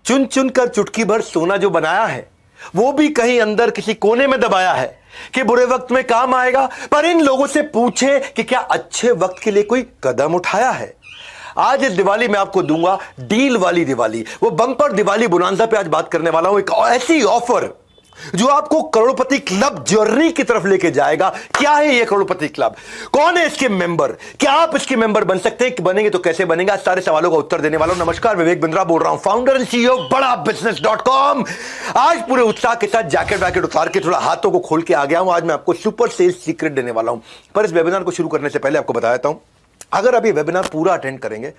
चुन चुन कर चुटकी भर सोना जो बनाया है वो भी कहीं अंदर किसी कोने में दबाया है कि बुरे वक्त में काम आएगा। पर इन लोगों से पूछे कि क्या अच्छे वक्त के लिए कोई कदम उठाया है। आज इस दिवाली में आपको दूंगा डील वाली दिवाली, वो बम्पर दिवाली बोनांजा पे आज बात करने वाला हूं। एक ऐसी ऑफर जो आपको करोड़पति क्लब जर्नी की तरफ लेके जाएगा। क्या है ये करोड़पति क्लब, कौन है इसके मेंबर, क्या आप इसके मेंबर बन सकते हैं, कि बनेंगे तो कैसे बनेगा, सारे सवालों का उत्तर देने वाला हूं। नमस्कार, विवेक बिंद्रा बोल रहा हूं, फाउंडर एंड सीईओ बड़ा बिजनेस.com। आज पूरे उत्साह के साथ जैकेट वैकेट उतार के थोड़ा हाथों को खोल के आ गया हूं। आज मैं आपको सुपर सेल्स सीक्रेट देने वाला हूं। पर इस वेबिनार को शुरू करने से पहले आपको बता देता हूं, अगर आप ये वेबिनार पूरा अटेंड करेंगे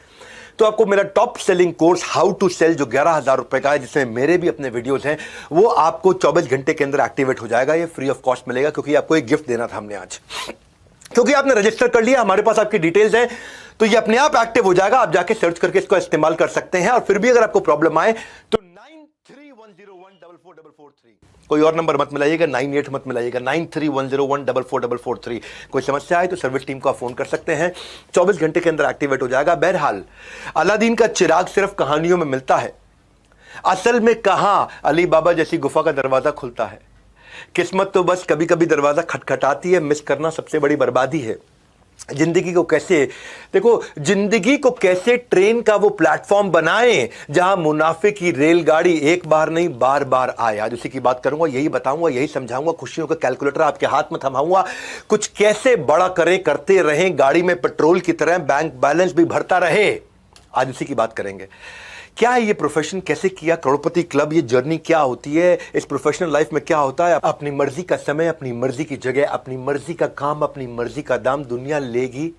तो आपको मेरा top selling course how to sell जो 11,000 रुपए का है, जिसमें मेरे भी अपने वीडियोस हैं, वो आपको 24 घंटे के अंदर एक्टिवेट हो जाएगा। ये फ्री ऑफ कॉस्ट मिलेगा, क्योंकि आपको एक गिफ्ट देना था हमने आज, क्योंकि आपने रजिस्टर कर लिया, हमारे पास आपकी डिटेल्स हैं, तो ये अपने आप एक्टिव हो जाएगा। आप जाके सर्च करके इसको इस्तेमाल कर सकते हैं। और फिर भी अगर आपको प्रॉब्लम आए तो 9310144443, कोई और नंबर मत मिलाइएगा, 98 मत मिलाइएगा, 9310144443। कोई समस्या आए तो सर्विस टीम को आप फोन कर सकते हैं, 24 घंटे के अंदर एक्टिवेट हो जाएगा। बहरहाल, अलादीन का चिराग सिर्फ कहानियों में मिलता है, असल में कहां अली बाबा जैसी गुफा का दरवाजा खुलता है। किस्मत तो बस कभी कभी दरवाजा खटखटाती है, मिस करना सबसे बड़ी बर्बादी है। जिंदगी को कैसे देखो, जिंदगी को कैसे ट्रेन का वो प्लेटफॉर्म बनाएं जहां मुनाफे की रेलगाड़ी एक बार नहीं बार बार आए। आज उसी की बात करूंगा, यही बताऊंगा, यही समझाऊंगा। खुशियों का कैलकुलेटर आपके हाथ में थमाऊंगा, कुछ कैसे बड़ा करें, करते रहें, गाड़ी में पेट्रोल की तरह बैंक बैलेंस भी भरता रहे। आज उसी की बात करेंगे। क्या है ये प्रोफेशन, कैसे किया करोड़पति क्लब, ये जर्नी क्या होती है, इस प्रोफेशनल लाइफ में क्या होता है। अपनी मर्जी का समय, अपनी मर्जी की जगह, अपनी मर्जी का काम, अपनी मर्जी का दाम, दुनिया लेगी,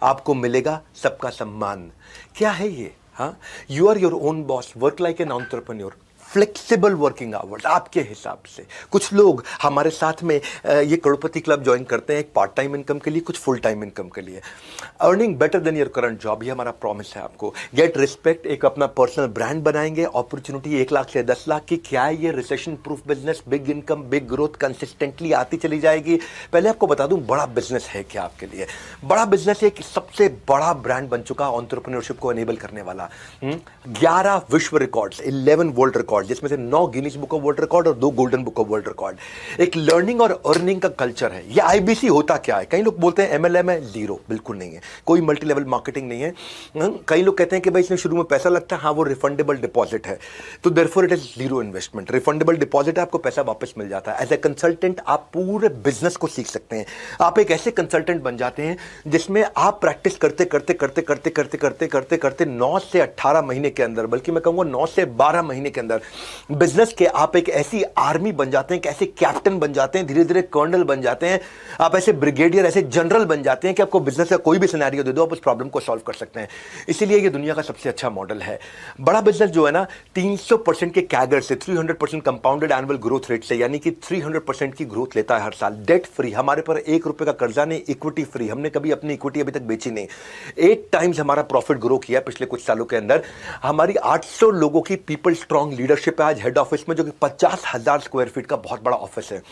आपको मिलेगा सबका सम्मान। क्या है ये? हाँ, you are your own boss, work like an entrepreneur, flexible working hours आपके हिसाब से। कुछ लोग हमारे साथ में ये करोड़पति क्लब ज्वाइन करते हैं एक पार्ट टाइम इनकम के लिए, कुछ फुल टाइम इनकम के लिए। Earning better than your current job, ये हमारा प्रॉमिस है आपको। गेट रिस्पेक्ट, एक अपना पर्सनल ब्रांड बनाएंगे। अपॉर्चुनिटी 1 लाख से 10 लाख की। क्या है ये? Recession proof business, big income, big growth, consistently आती चली जाएगी। पहले आपको बता दूं, बड़ा बिजनेस है क्या आपके लिए। बड़ा बिजनेस एक सबसे बड़ा ब्रांड बन चुका एंटरप्रेन्योरशिप को एनेबल करने वाला। 11 विश्व रिकॉर्ड्स, 11 वर्ल्ड रिकॉर्ड, जिसमें से 9 Guinness book of world record और 2 golden book of world record. एक लर्निंग और अर्निंग का कल्चर है। ये आईबीसी होता क्या है? कई लोग बोलते हैं एमएलएम है, जीरो, बिल्कुल नहीं है। कोई मल्टी लेवल मार्केटिंग नहीं है। कई लोग कहते हैं कि भाई इसमें शुरू में पैसा लगता है, हाँ वो रिफंडेबल डिपॉजिट है, तो therefore it is zero investment. Refundable deposit है, आपको पैसा वापस मिल जाता है। एज ए कंसल्टेंट आप पूरे बिजनेस को सीख सकते हैं। आप एक ऐसे कंसल्टेंट बन जाते हैं जिसमें आप प्रैक्टिस करते करते करते करते करते करते करते करते 9 से 18 महीने के अंदर, बल्कि मैं कहूंगा 9 से 12 महीने के अंदर बिजनेस के आप एक ऐसी आर्मी बन जाते हैं, ऐसे कैप्टन बन जाते हैं, धीरे धीरे कर्नल बन जाते हैं, आप ऐसे ब्रिगेडियर, ऐसे जनरल बन जाते हैं कि आपको बिजनेस का कोई भी सिनेरियो दे दो, आप उस प्रॉब्लम को सॉल्व कर सकते हैं। इसीलिए ये दुनिया का सबसे अच्छा मॉडल है। बड़ा बिजनेस जो है ना, 300% के कैगर से, 300% कंपाउंडेड एनुअल ग्रोथ रेट से, यानी कि 300% की ग्रोथ लेता है हर साल। डेट फ्री, हमारे पर 1 रुपए का कर्जा नहीं, इक्विटी फ्री, हमने कभी अपनी इक्विटी अभी तक बेची नहीं। 8 टाइम्स हमारा प्रॉफिट ग्रो किया पिछले कुछ सालों के अंदर। हमारी 800 लोगों की पीपल स्ट्रांग लीडरशिप है आज हेड ऑफिस में, जो कि 50,000 स्क्वायर फीट का बहुत बड़ा ऑफिस है।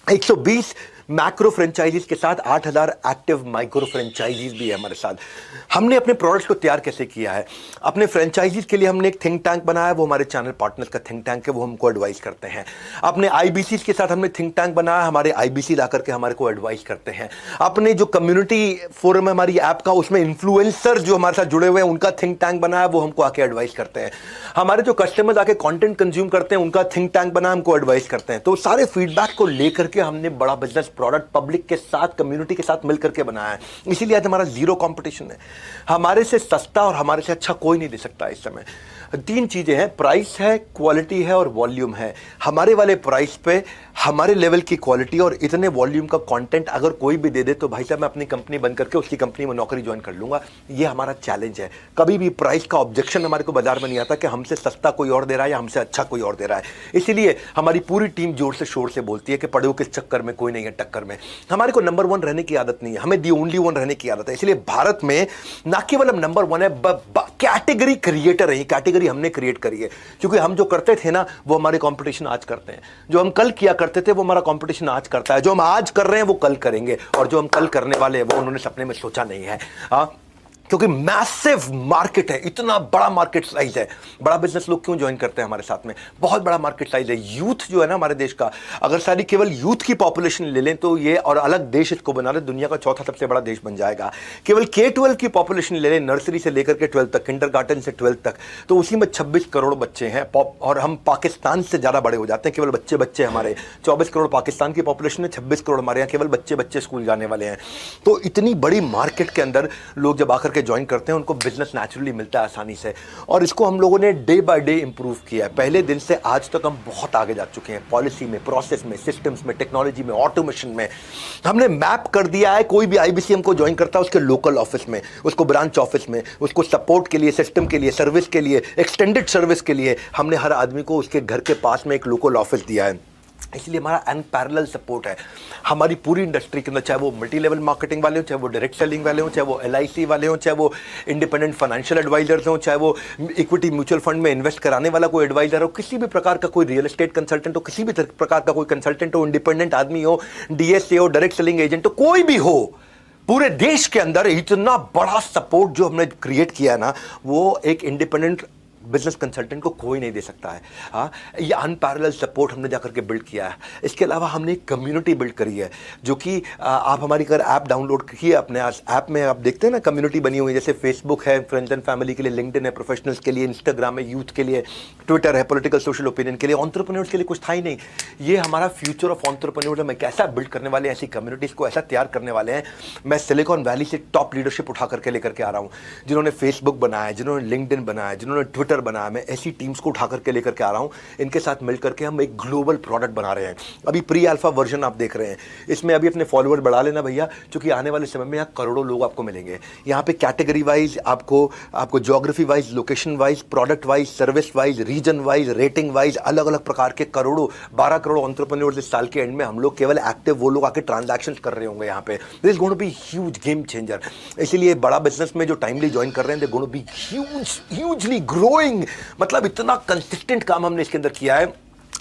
120 मैक्रो फ्रेंचाइजीज के साथ 8,000 एक्टिव माइक्रो फ्रेंचाइजीज भी है हमारे साथ। हमने अपने प्रोडक्ट्स को तैयार कैसे किया है? अपने फ्रेंचाइजीज के लिए हमने एक थिंक टैंक बनाया, वो हमारे चैनल पार्टनर्स का थिंक टैंक है, वो हमको एडवाइस करते हैं। अपने आईबीसी के साथ हमने थिंक टैंक बनाया, हमारे आईबीसी ला करके हमारे को एडवाइस करते हैं। अपने जो कम्युनिटी फोरम है हमारी ऐप का, उसमें इन्फ्लुएंसर जो हमारे साथ जुड़े हुए हैं, उनका थिंक टैंक बनाया, वो हमको आके एडवाइस करते हैं। हमारे जो कस्टमर्स आके कंटेंट कंज्यूम करते हैं, उनका थिंक टैंक बना, हमको एडवाइस करते हैं। तो सारे फीडबैक को लेकर के हमने बड़ा बिजनेस प्रोडक्ट पब्लिक के साथ, कम्युनिटी के साथ मिलकर के बनाया है। इसीलिए आज हमारा जीरो कंपटीशन है। हमारे से सस्ता और हमारे से अच्छा कोई नहीं दे सकता इस समय। 3 चीजें हैं, प्राइस है, क्वालिटी है और वॉल्यूम है। हमारे वाले प्राइस पे हमारे लेवल की क्वालिटी और इतने वॉल्यूम का कंटेंट अगर कोई भी दे दे तो भाई साहब मैं अपनी कंपनी बंद करके उसकी कंपनी में नौकरी ज्वाइन कर लूंगा। ये हमारा चैलेंज है। कभी भी प्राइस का ऑब्जेक्शन हमारे को बाजार में नहीं आता कि हमसे सस्ता कोई और दे रहा है या हमसे अच्छा कोई और दे रहा है। इसीलिए हमारी पूरी टीम जोर से शोर से बोलती है कि पड़े हो किस चक्कर में, कोई नहीं है टक्कर में। हमारे को नंबर 1 रहने की आदत नहीं है, हमें दी ओनली 1 रहने की आदत है। इसलिए भारत में ना केवल हम नंबर 1 है, कैटेगरी क्रिएटर है। कैटेगरी हमने क्रिएट करी है, क्योंकि हम जो करते थे ना वो हमारे कंपटीशन आज करते हैं। जो हम कल किया करते थे वो हमारा कंपटीशन आज करता है। जो हम आज कर रहे हैं वो कल करेंगे, और जो हम कल करने वाले हैं वो उन्होंने सपने में सोचा नहीं है। क्योंकि मैसिव मार्केट है, इतना बड़ा मार्केट साइज है। बड़ा बिजनेस लोग क्यों ज्वाइन करते हैं हमारे साथ में? बहुत बड़ा मार्केट साइज है। यूथ जो है ना हमारे देश का, अगर सारी केवल यूथ की पॉपुलेशन ले लें तो ये और अलग देश इसको बना ले, दुनिया का चौथा सबसे बड़ा देश बन जाएगा। केवल K-12 की पॉपुलेशन ले लें, नर्सरी से लेकर के 12 तक, किंडरगार्टन से 12 तक, तो उसी में 26 करोड़ बच्चे हैं। और हम पाकिस्तान से ज़्यादा बड़े हो जाते हैं। केवल बच्चे बच्चे हमारे 24 करोड़ पाकिस्तान की पॉपुलेशन है, 26 करोड़ हमारे यहाँ केवल बच्चे बच्चे स्कूल जाने वाले हैं। तो इतनी बड़ी मार्केट के अंदर लोग जब आकर के ज्वाइन करते हैं उनको बिजनेस नेचुरली मिलता है आसानी से। और इसको हम लोगों ने डे बाय डे इंप्रूव किया है। पहले दिन से आज तक हम बहुत आगे जा चुके हैं, पॉलिसी में, प्रोसेस में, सिस्टम्स में, टेक्नोलॉजी में, ऑटोमेशन में। हमने मैप कर दिया है, कोई भी IBC हमको ज्वाइन करता है उसके लोकल ऑफिस में, उसको ब्रांच ऑफिस में, उसको सपोर्ट के लिए, सिस्टम के लिए, सर्विस के लिए, एक्सटेंडेड सर्विस के लिए हमने हर आदमी को उसके घर के पास में एक लोकल ऑफिस दिया है। इसलिए हमारा अनपैरेलल सपोर्ट है हमारी पूरी इंडस्ट्री के अंदर, चाहे वो मल्टी लेवल मार्केटिंग वाले हो, चाहे वो डायरेक्ट सेलिंग वाले हो, चाहे वो LIC वाले हो, चाहे वो इंडिपेंडेंट फाइनेंशियल एडवाइजर्स हो, चाहे वो इक्विटी म्यूचुअल फंड में इन्वेस्ट कराने वाला कोई एडवाइजर हो, किसी भी प्रकार का कोई रियल एस्टेट कंसल्टेंट हो, किसी भी प्रकार का कोई कंसल्टेंट हो, इंडिपेंडेंट आदमी हो, DSA हो, डायरेक्ट सेलिंग एजेंट हो, कोई भी हो, पूरे देश के अंदर इतना बड़ा सपोर्ट जो हमने क्रिएट किया है ना, वो एक इंडिपेंडेंट बिजनेस कंसल्टेंट को कोई नहीं दे सकता है। हाँ, ये अनपैरेलल सपोर्ट हमने जाकर के बिल्ड किया है। इसके अलावा हमने एक कम्युनिटी बिल्ड करी है, जो कि आप हमारी अगर ऐप डाउनलोड किए अपने ऐप में आप देखते हैं ना कम्युनिटी बनी हुई है, जैसे फेसबुक है फ्रेंड्स एंड फैमिली के लिए, लिंक्डइन है प्रोफेशनल्स के लिए, इंस्टाग्राम है यूथ के लिए, ट्विटर है पॉलिटिकल सोशल ओपिनियन के लिए, एंटरप्रेन्योर्स के लिए कुछ था ही नहीं। ये हमारा फ्यूचर ऑफ एंटरप्रेन्योर हम कैसा बिल्ड करने वाले हैं, ऐसी कम्युनिटीज़ को ऐसा तैयार करने वाले हैं। मैं सिलिकॉन वैली से टॉप लीडरशिप उठा करके लेकर के आ रहा हूँ, जिन्होंने फेसबुक बनाया, जिन्होंने लिंक्डइन बनाया, जिन्होंने ट्विटर बनाया। मैं ऐसी टीम्स को उठा करके लेकर के आ रहा हूं। इनके साथ मिलकर के हम एक ग्लोबल प्रोडक्ट बना रहे हैं। अभी प्री अल्फा वर्जन आप देख रहे हैं, इसमें अभी अपने फॉलोअर बढ़ा लेना भैया, क्योंकि आने वाले समय में यहाँ करोड़ों लोग आपको मिलेंगे। यहाँ पे कैटेगरी वाइज आपको geography wise, location wise, product wise, service wise, region wise, rating wise अलग अलग प्रकार के करोड़ों 12 करोड़ एंटरप्रेन्योर्स इस साल के एंड में हम लोग केवल एक्टिव वो लोग आके ट्रांजैक्शन कर रहे होंगे यहाँ पे। This is going to be huge game changer. इसीलिए बड़ा बिजनेस में जो टाइमली ज्वाइन कर रहे हैं, they going to be hugely growing. मतलब इतना कंसिस्टेंट काम हमने इसके अंदर किया है।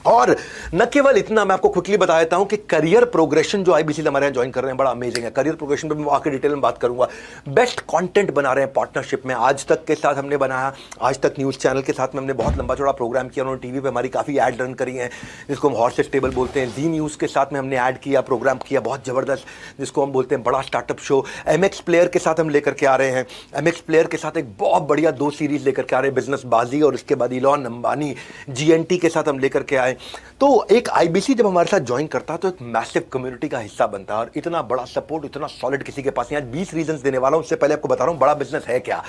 और न केवल इतना, मैं आपको क्विकली बता देता हूं कि करियर प्रोग्रेशन जो IBC हमारे यहाँ ज्वाइन कर रहे हैं बड़ा अमेजिंग है। करियर प्रोग्रेशन पे मैं आके डिटेल में बात करूंगा। बेस्ट कंटेंट बना रहे हैं पार्टनरशिप में, आज तक के साथ हमने बनाया, आज तक न्यूज़ चैनल के साथ में हमने बहुत लंबा चौड़ा प्रोग्राम किया, उन्होंने टीवी पे हमारी काफ़ी ऐड रन करी हैं, जिसको हम हॉर्सेस टेबल बोलते हैं। जी न्यूज़ के साथ में हमने ऐड किया, प्रोग्राम किया बहुत ज़बरदस्त, जिसको हम बोलते हैं बड़ा स्टार्टअप शो। MX प्लेयर के साथ हम लेकर के आ रहे हैं। MX प्लेयर के साथ एक बहुत बढ़िया 2 सीरीज लेकर के आ रहे हैं, बिजनेस बाजी और उसके बाद इलॉन अंबानी GNT के साथ हम लेकर के आए। तो एक IBC जब हमारे साथ ज्वाइन करता है तो एक मैसिव कम्युनिटी का हिस्सा बनता है। और इतना बड़ा सपोर्ट, इतना सॉलिड किसी के पास नहीं। आज 20 रीजंस देने वाला हूं। उससे पहले आपको बता रहा हूं बड़ा बिजनेस है क्या।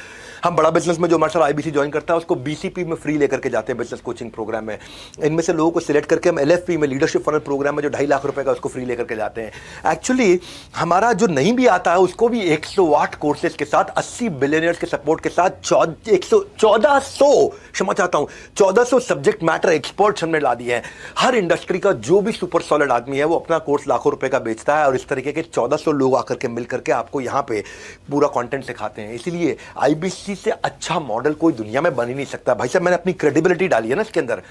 हम बड़ा बिजनेस में जो हमारे साथ IBC ज्वाइन करता है उसको BCP में फ्री लेकर के जाते हैं, बिजनेस कोचिंग प्रोग्राम में। इनमें से लोगों को सिलेक्ट करके हम LFP में, लीडरशिप फनल प्रोग्राम में, जो 2.5 लाख रुपए का, उसको फ्री लेकर के जाते हैं। एक्चुअली हमारा जो नहीं भी आता है उसको भी 108 कोर्सेज के साथ, 80 बिलियनियर्स के सपोर्ट के साथ, 1400 सब्जेक्ट मैटर एक्सपर्ट्स हमने ला दिए हैं। हर इंडस्ट्री का जो भी सुपर सॉलिड आदमी है वो अपना कोर्स लाखों रुपए का बेचता है, और इस तरीके के 1400 लोग आकर के मिल करके आपको यहाँ पे पूरा कंटेंट सिखाते हैं। इसीलिए IBC से अच्छा मॉडल कोई दुनिया में बन ही नहीं सकता। भाई साहब, मैंने अपनी क्रेडिबिलिटी डाली है ना इसके अंदर।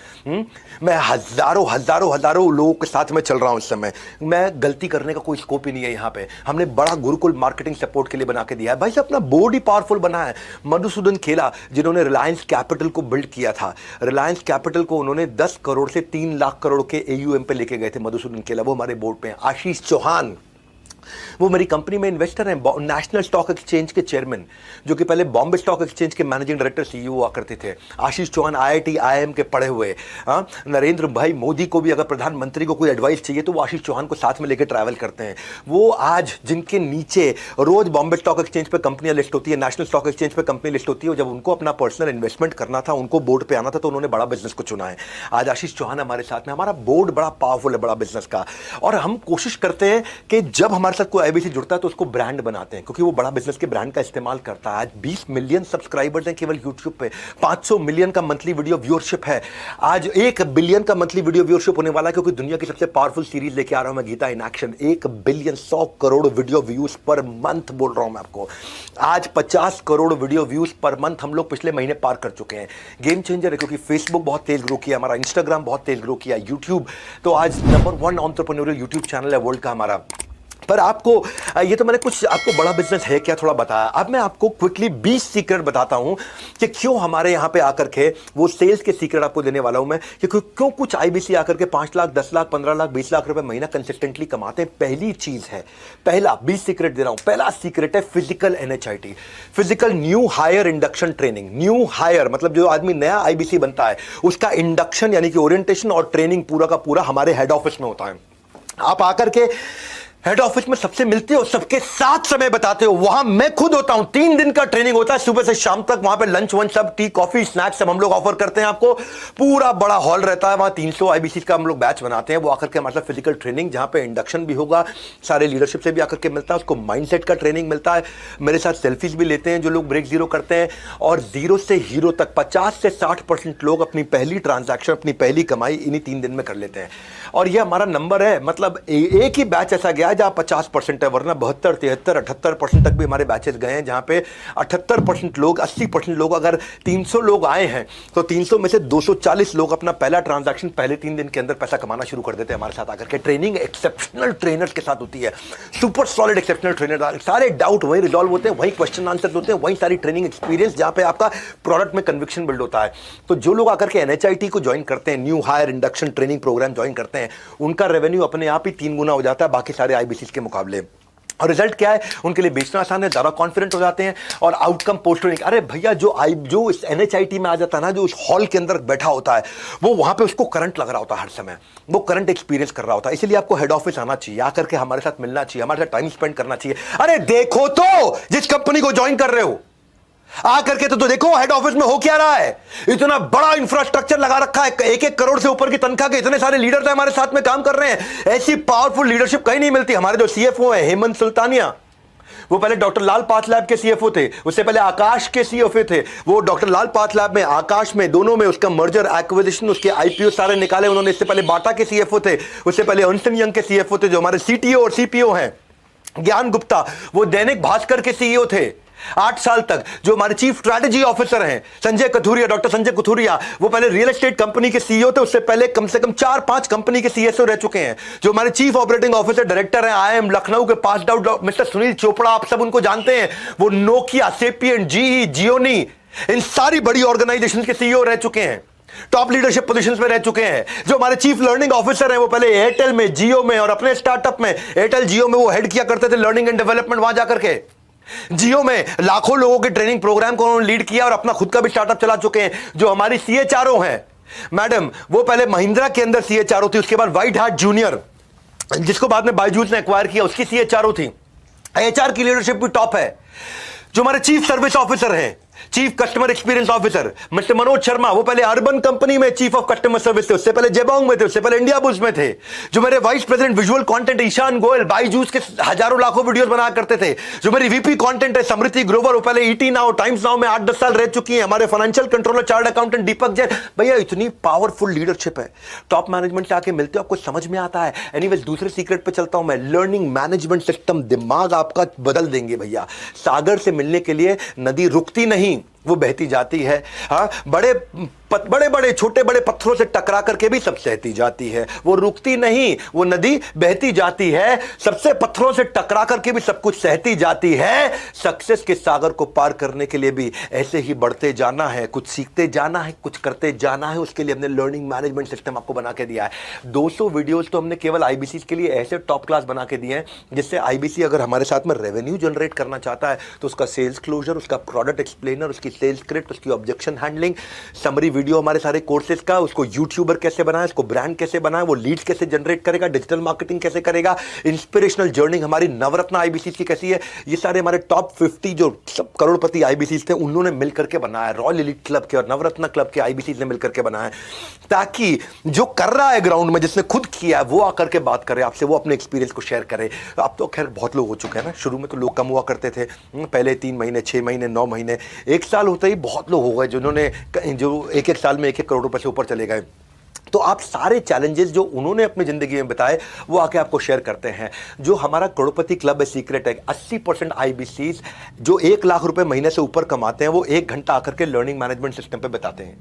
मैं हजारों लोगों के साथ में चल रहा हूं इस समय। मैं गलती करने का कोई स्कोप ही नहीं है यहाँ पे। हमने बड़ा गुरुकुल मार्केटिंग सपोर्ट के लिए बना के दिया है। भाई साहब, अपना बोर्ड ही पावरफुल बना है। मधुसूदन खेला, जिन्होंने रिलायंस कैपिटल को बिल्ड किया था, रिलायंस कैपिटल को उन्होंने 10 करोड़ से 3 लाख करोड़ के AUM पे लेके गए थे। मधुसूदन खेला वो हमारे बोर्ड पे हैं। आशीष चौहान, वो मेरी कंपनी में इन्वेस्टर हैं, नेशनल स्टॉक एक्सचेंज के चेयरमैन, जो कि पहले बॉम्बे स्टॉक एक्सचेंज के मैनेजिंग डायरेक्टर CEO हुआ करते थे। आशीष चौहान IIT IIM के पढ़े हुए। नरेंद्र भाई मोदी को भी अगर प्रधानमंत्री को कोई एडवाइस चाहिए तो वो आशीष चौहान को साथ में लेकर ट्रैवल करते हैं। वो आज जिनके नीचे रोज बॉम्बे स्टॉक एक्सचेंज पे कंपनियां लिस्ट होती है, नेशनल स्टॉक एक्सचेंज पे कंपनी लिस्ट होती है, जब उनको अपना पर्सनल इन्वेस्टमेंट करना था, उनको बोर्ड पे आना था, तो उन्होंने बड़ा बिजनेस को चुना है। आज आशीष चौहान हमारे साथ में। हमारा बोर्ड बड़ा पावरफुल है बड़ा बिजनेस का, और हम कोशिश करते हैं कि जब हमारे साथ कोई IBC जुड़ता है तो उसको ब्रांड बनाते हैं, क्योंकि वो बड़ा बिजनेस के ब्रांड का इस्तेमाल करता है। आज 20 मिलियन सब्सक्राइबर्स हैं केवल YouTube पे, 500 मिलियन का मंथली वीडियो व्यूअरशिप है। आज 1 बिलियन का मंथली वीडियो व्यूअरशिप होने वाला है, क्योंकि दुनिया की सबसे पावरफुल सीरीज लेके आ रहा हूं मैं, Geeta in action. 1 billion 100 crore video views per month बोल रहा हूं मैं आपको। आज 50 crore video views per month हम लोग पिछले महीने पार कर चुके हैं। गेम चेंजर है, क्योंकि फेसबुक बहुत तेज ग्रो किया, हमारा इंस्टाग्राम बहुत तेज ग्रो किया, यूट्यूब तो आज नंबर 1 एंटरप्रेन्योरियल यूट्यूब चैनल है वर्ल्ड का हमारा। पर आपको ये तो मैंने कुछ आपको बड़ा बिजनेस है क्या थोड़ा बताया। अब मैं आपको क्विकली 20 सीक्रेट बताता हूं कि क्यों हमारे यहां पे आकर के वो सेल्स के सीक्रेट आपको देने वाला हूं मैं कि क्यों कुछ आईबीसी आकर के 5 लाख 10 लाख 15 लाख 20 लाख रुपए महीना कंसिस्टेंटली कमाते हैं। पहली चीज है, पहला 20 सीक्रेट दे रहा हूं। पहला सीक्रेट है physical NHIT, physical new hire induction training. New hire मतलब जो आदमी नया आईबीसी बनता है उसका इंडक्शन यानी कि ओरिएंटेशन और ट्रेनिंग पूरा का पूरा हमारे हेड ऑफिस में होता है। आप आकर के हेड ऑफिस में सबसे मिलते हो, सबके साथ समय बताते हो। वहां मैं खुद होता हूं, 3 दिन का ट्रेनिंग होता है सुबह से शाम तक। वहां पे लंच वंच सब, टी कॉफी स्नैक्स सब हम लोग ऑफर करते हैं आपको। पूरा बड़ा हॉल रहता है, वहां 300 आईबीसी का हम लोग बैच बनाते हैं। वो आकर के मतलब फिजिकल ट्रेनिंग जहां पे इंडक्शन भी होगा, सारे लीडरशिप से भी आकर के मिलता है, उसको माइंडसेट का ट्रेनिंग मिलता है। मेरे साथ सेल्फीज भी लेते हैं जो लोग ब्रेक जीरो करते हैं। और जीरो से हीरो तक 50 से 60% लोग अपनी पहली ट्रांजैक्शन, अपनी पहली कमाई इन्हीं 3 दिन में कर लेते हैं। और ये हमारा नंबर है, मतलब एक ही बैच ऐसा गया है जहां 50% है, वरना 72, 73, 78% तक भी हमारे बैचेस गए हैं जहां पे 78% लोग, 80% लोग, अगर 300 लोग आए हैं तो 300 में से 240 लोग अपना पहला ट्रांजैक्शन पहले 3 दिन के अंदर पैसा कमाना शुरू कर देते हैं हमारे साथ आकर के। ट्रेनिंग एक्सेप्शनल ट्रेनर्स के साथ होती है, सुपर सॉलिड एक्सेप्शनल ट्रेनर। सारे डाउट वहीं रिजॉल्व होते हैं, वहीं क्वेश्चन आंसर होते हैं, वहीं सारी ट्रेनिंग एक्सपीरियंस जहां पे आपका प्रोडक्ट में कन्विक्शन बिल्ड होता है। तो जो लोग आकर के एनएचआईटी को ज्वाइन करते हैं, new hire induction training program join करते हैं, उनका रेवेन्यू अपने आप ही 3 गुना हो जाता है बाकी सारे आईबीसी के मुकाबले। और रिजल्ट क्या है, उनके लिए बेचना आसान है, ज्यादा कॉन्फिडेंट हो जाते हैं और आउटकम पोस्ट होने। अरे भैया, जो इस एनएचआईटी में आ जाता है ना, जो उस हॉल के अंदर बैठा होता है, वो वहां पे उसको करंट लग रहा होता है हर समय, वो करंट एक्सपीरियंस कर रहा होता है। इसलिए आपको हेड ऑफिस आना चाहिए, आकर के हमारे साथ मिलना चाहिए, हमारे साथ टाइम स्पेंड करना चाहिए। अरे देखो तो जिस कंपनी को ज्वाइन कर रहे हो आकर के तो देखो हेड ऑफिस में हो क्या रहा है। इतना बड़ा इंफ्रास्ट्रक्चर लगा रखा है, 1-1 करोड़ से ऊपर की तनख्वाह के इतने सारे लीडर्स हमारे साथ में काम कर रहे हैं। ऐसी पावरफुल लीडरशिप कहीं नहीं मिलती। हमारे जो सीएफओ है हेमंत सुल्तानिया, वो पहले डॉक्टर लाल पाथलैब के सीएफओ थे, उससे पहले आकाश के सीएफओ थे। वो डॉक्टर लाल पाथलैब में, आकाश में, दोनों में उसका मर्जर एक्विजिशन, उसके आईपीओ सारे निकाले उन्होंने। इससे पहले बाटा के सीएफओ थे, उससे पहले अर्नस्ट एंड यंग के सीएफओ थे। जो हमारे सीटीओ और सीपीओ हैं, ज्ञान गुप्ता, वो दैनिक भास्कर के सीईओ थे 8 साल तक। जो हमारे चीफ स्ट्रैटेजी ऑफिसर हैं संजय कथुरिया, डॉक्टर संजय कथुरिया, वो पहले रियल एस्टेट कंपनी के सीईओ थे, उससे पहले कम से कम 4-5 कंपनी के सीएसओ रह चुके हैं। जो हमारे चीफ ऑपरेटिंग ऑफिसर डायरेक्टर हैं आईएम लखनऊ के pass out mister Sunil Chopra, आप सब उनको जानते हैं। वो नोकिया, सेपिएंट, जीई, जियोनी, इन सारी बड़ी ऑर्गेनाइजेशन के सीईओ रह चुके हैं, टॉप लीडरशिप पोजीशंस में रह चुके हैं। जो हमारे चीफ लर्निंग ऑफिसर हैं, वो पहले एयरटेल में, जियो में और अपने स्टार्टअप में, एयरटेल जियो में वो हेड किया करते थे लर्निंग एंड डेवलपमेंट। वहां जाकर के जियो में लाखों लोगों के ट्रेनिंग प्रोग्राम को उन्होंने लीड किया और अपना खुद का भी स्टार्टअप चला चुके हैं। जो हमारी सीएचआरओ हैं मैडम, वो पहले महिंद्रा के अंदर सीएचआरओ थी, उसके बाद व्हाइट हार्ट जूनियर, जिसको बाद में बायजूस ने एक्वायर किया, उसकी सीएचआरओ थी। एचआर की लीडरशिप भी टॉप है। जो हमारे चीफ सर्विस ऑफिसर हैं, chief customer experience officer mister Manoj Sharma, वो पहले अर्बन कंपनी में चीफ ऑफ कस्टमर सर्विस थे, उससे पहले जेबोंग में थे, उससे पहले इंडिया बुल्स में थे। जो मेरे vice president visual content Ishan Goyal, Byju's के हजारों लाखों वीडियोस बना करते थे। जो मेरी वीपी कंटेंट है समृति ग्रोवर, वो पहले ईटी नाउ, टाइम्स नाउ में 8-10 साल रह चुकी है। हमारे फाइनेंशियल कंट्रोलर चार्ट अकाउंटेंट दीपक जैन। भैया इतनी पावरफुल लीडरशिप है, टॉप मैनेजमेंट से आके मिलते हो, आपको समझ में आता है। एनीवेज दूसरे सीक्रेट पे चलता हूं मैं, लर्निंग मैनेजमेंट सिस्टम। दिमाग आपका बदल देंगे भैया। सागर से मिलने के लिए नदी रुकती नहीं, वो बहती जाती है। हाँ, बड़े बड़े छोटे बड़े पत्थरों से टकरा करके भी सब सहती जाती है, वो रुकती नहीं, वो नदी बहती जाती है। सबसे पत्थरों से टकरा करके भी सब कुछ सहती जाती है। सक्सेस के सागर को पार करने के लिए भी ऐसे ही बढ़ते जाना है, कुछ सीखते जाना है, कुछ करते जाना है। उसके लिए हमने लर्निंग मैनेजमेंट सिस्टम आपको बना के दिया है। 200 वीडियोस तो हमने केवल आईबीसी के लिए ऐसे टॉप क्लास बना के दिए हैं, जिससे आईबीसी अगर हमारे साथ में रेवेन्यू जनरेट करना चाहता है तो उसका सेल्स क्लोजर, उसका प्रोडक्ट एक्सप्लेनर, उसकी सेल्स स्क्रिप्ट, उसकी ऑब्जेक्शन हैंडलिंग, समरी वीडियो हमारे सारे कोर्सेज का, उसको यूट्यूबर कैसे बनाए, उसको ब्रांड कैसे बनाए, वो लीड्स कैसे जनरेट करेगा, डिजिटल मार्केटिंग कैसे करेगा, इंस्पिरेशनल जर्नी हमारी नवरत्न आईबीसी की कैसी है, ये सारे हमारे टॉप 50 जो सब करोड़पति आईबीसी थे उन्होंने मिलकर के बनाया। रॉयल एलीट क्लब के और नवरत्न क्लब के आईबीसी ने मिलकर के बनाया, ताकि जो कर रहा है ग्राउंड में, जिसने खुद किया है, वो आकर के बात करे आपसे, वो अपने एक्सपीरियंस को शेयर करे। अब तो खैर बहुत लोग हो चुके हैं ना, शुरू में तो लोग कम हुआ करते थे, पहले 3 महीने, 6 महीने, 9 महीने, 1 साल होते ही बहुत लोग हो गए जिन्होंने जो एक साल में 1-1 करोड़ रुपए से ऊपर चले गए। तो आप सारे चैलेंजेस जो उन्होंने अपनी जिंदगी में बताए वो आके आपको शेयर करते हैं। जो हमारा करोड़पति क्लब है सीक्रेट है, 80% आईबीसीज जो 1 लाख रुपए महीने से ऊपर कमाते हैं वो 1 घंटा आकर के लर्निंग मैनेजमेंट सिस्टम पे बताते हैं।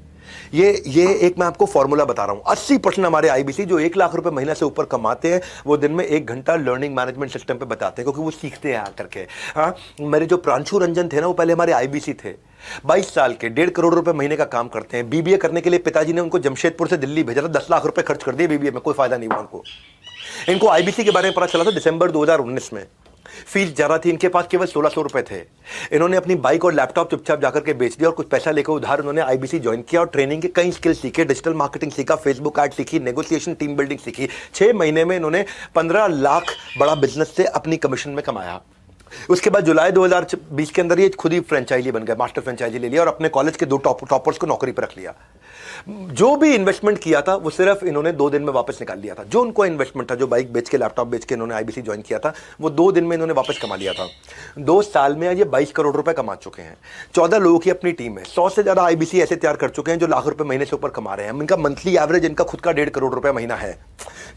ये एक मैं आपको फॉर्मूला बता रहा हूं, 80% हमारे आईबीसी जो 1 लाख रुपए महीने से ऊपर कमाते हैं वो दिन में 1 घंटा लर्निंग मैनेजमेंट सिस्टम पे बताते हैं, क्योंकि वो सीखते हैं आकर के। हाँ, मेरे जो प्रांशु रंजन थे ना, वो पहले हमारे आईबीसी थे, 22 साल के, 1.5 करोड़ रुपए महीने का काम करते हैं। बीबीए करने के लिए पिताजी ने उनको जमशेदपुर से दिल्ली भेजा था, 10 लाख रुपए खर्च कर दिए बीबीए में, कोई फायदा नहीं हुआ उनको। इनको आईबीसी के बारे में पता चला था दिसंबर 2019 में। फीस ज्यादा थी, इनके पास केवल 1600 रुपए थे। इन्होंने अपनी बाइक और लैपटॉप चुपचाप जाकर के बेच दिया और कुछ पैसा लेकर उधार उन्होंने आईबीसी ज्वाइन किया और ट्रेनिंग के कई स्किल सीखे, डिजिटल मार्केटिंग सीखा, फेसबुक एड सीखी, नेगोशिएशन, टीम बिल्डिंग सीखी। 6 महीने में इन्होंने 15 लाख बड़ा बिजनेस से अपनी कमीशन में कमाया। उसके बाद जुलाई 2020 के अंदर ये खुद ही फ्रेंचाइजी बन गए, मास्टर फ्रेंचाइजी ले लिया और अपने कॉलेज के 2 टॉपर्स को नौकरी पर रख लिया। जो भी इन्वेस्टमेंट किया था वो सिर्फ इन्होंने 2 दिन में वापस निकाल लिया था। जो उनको इन्वेस्टमेंट था, जो बाइक बेच के, लैपटॉप बेच के इन्होंने आईबीसी ज्वाइन किया था, वो 2 दिन में इन्होंने वापस कमा लिया था। 2 साल में ये 22 करोड़ रुपए कमा चुके हैं। 14 लोगों की अपनी टीम है, 100 से ज्यादा आईबीसी ऐसे तैयार कर चुके हैं जो लाख रुपए महीने से ऊपर कमा रहे हैं। इनका मंथली एवरेज इनका खुद का 1.5 करोड़ रुपए महीना है।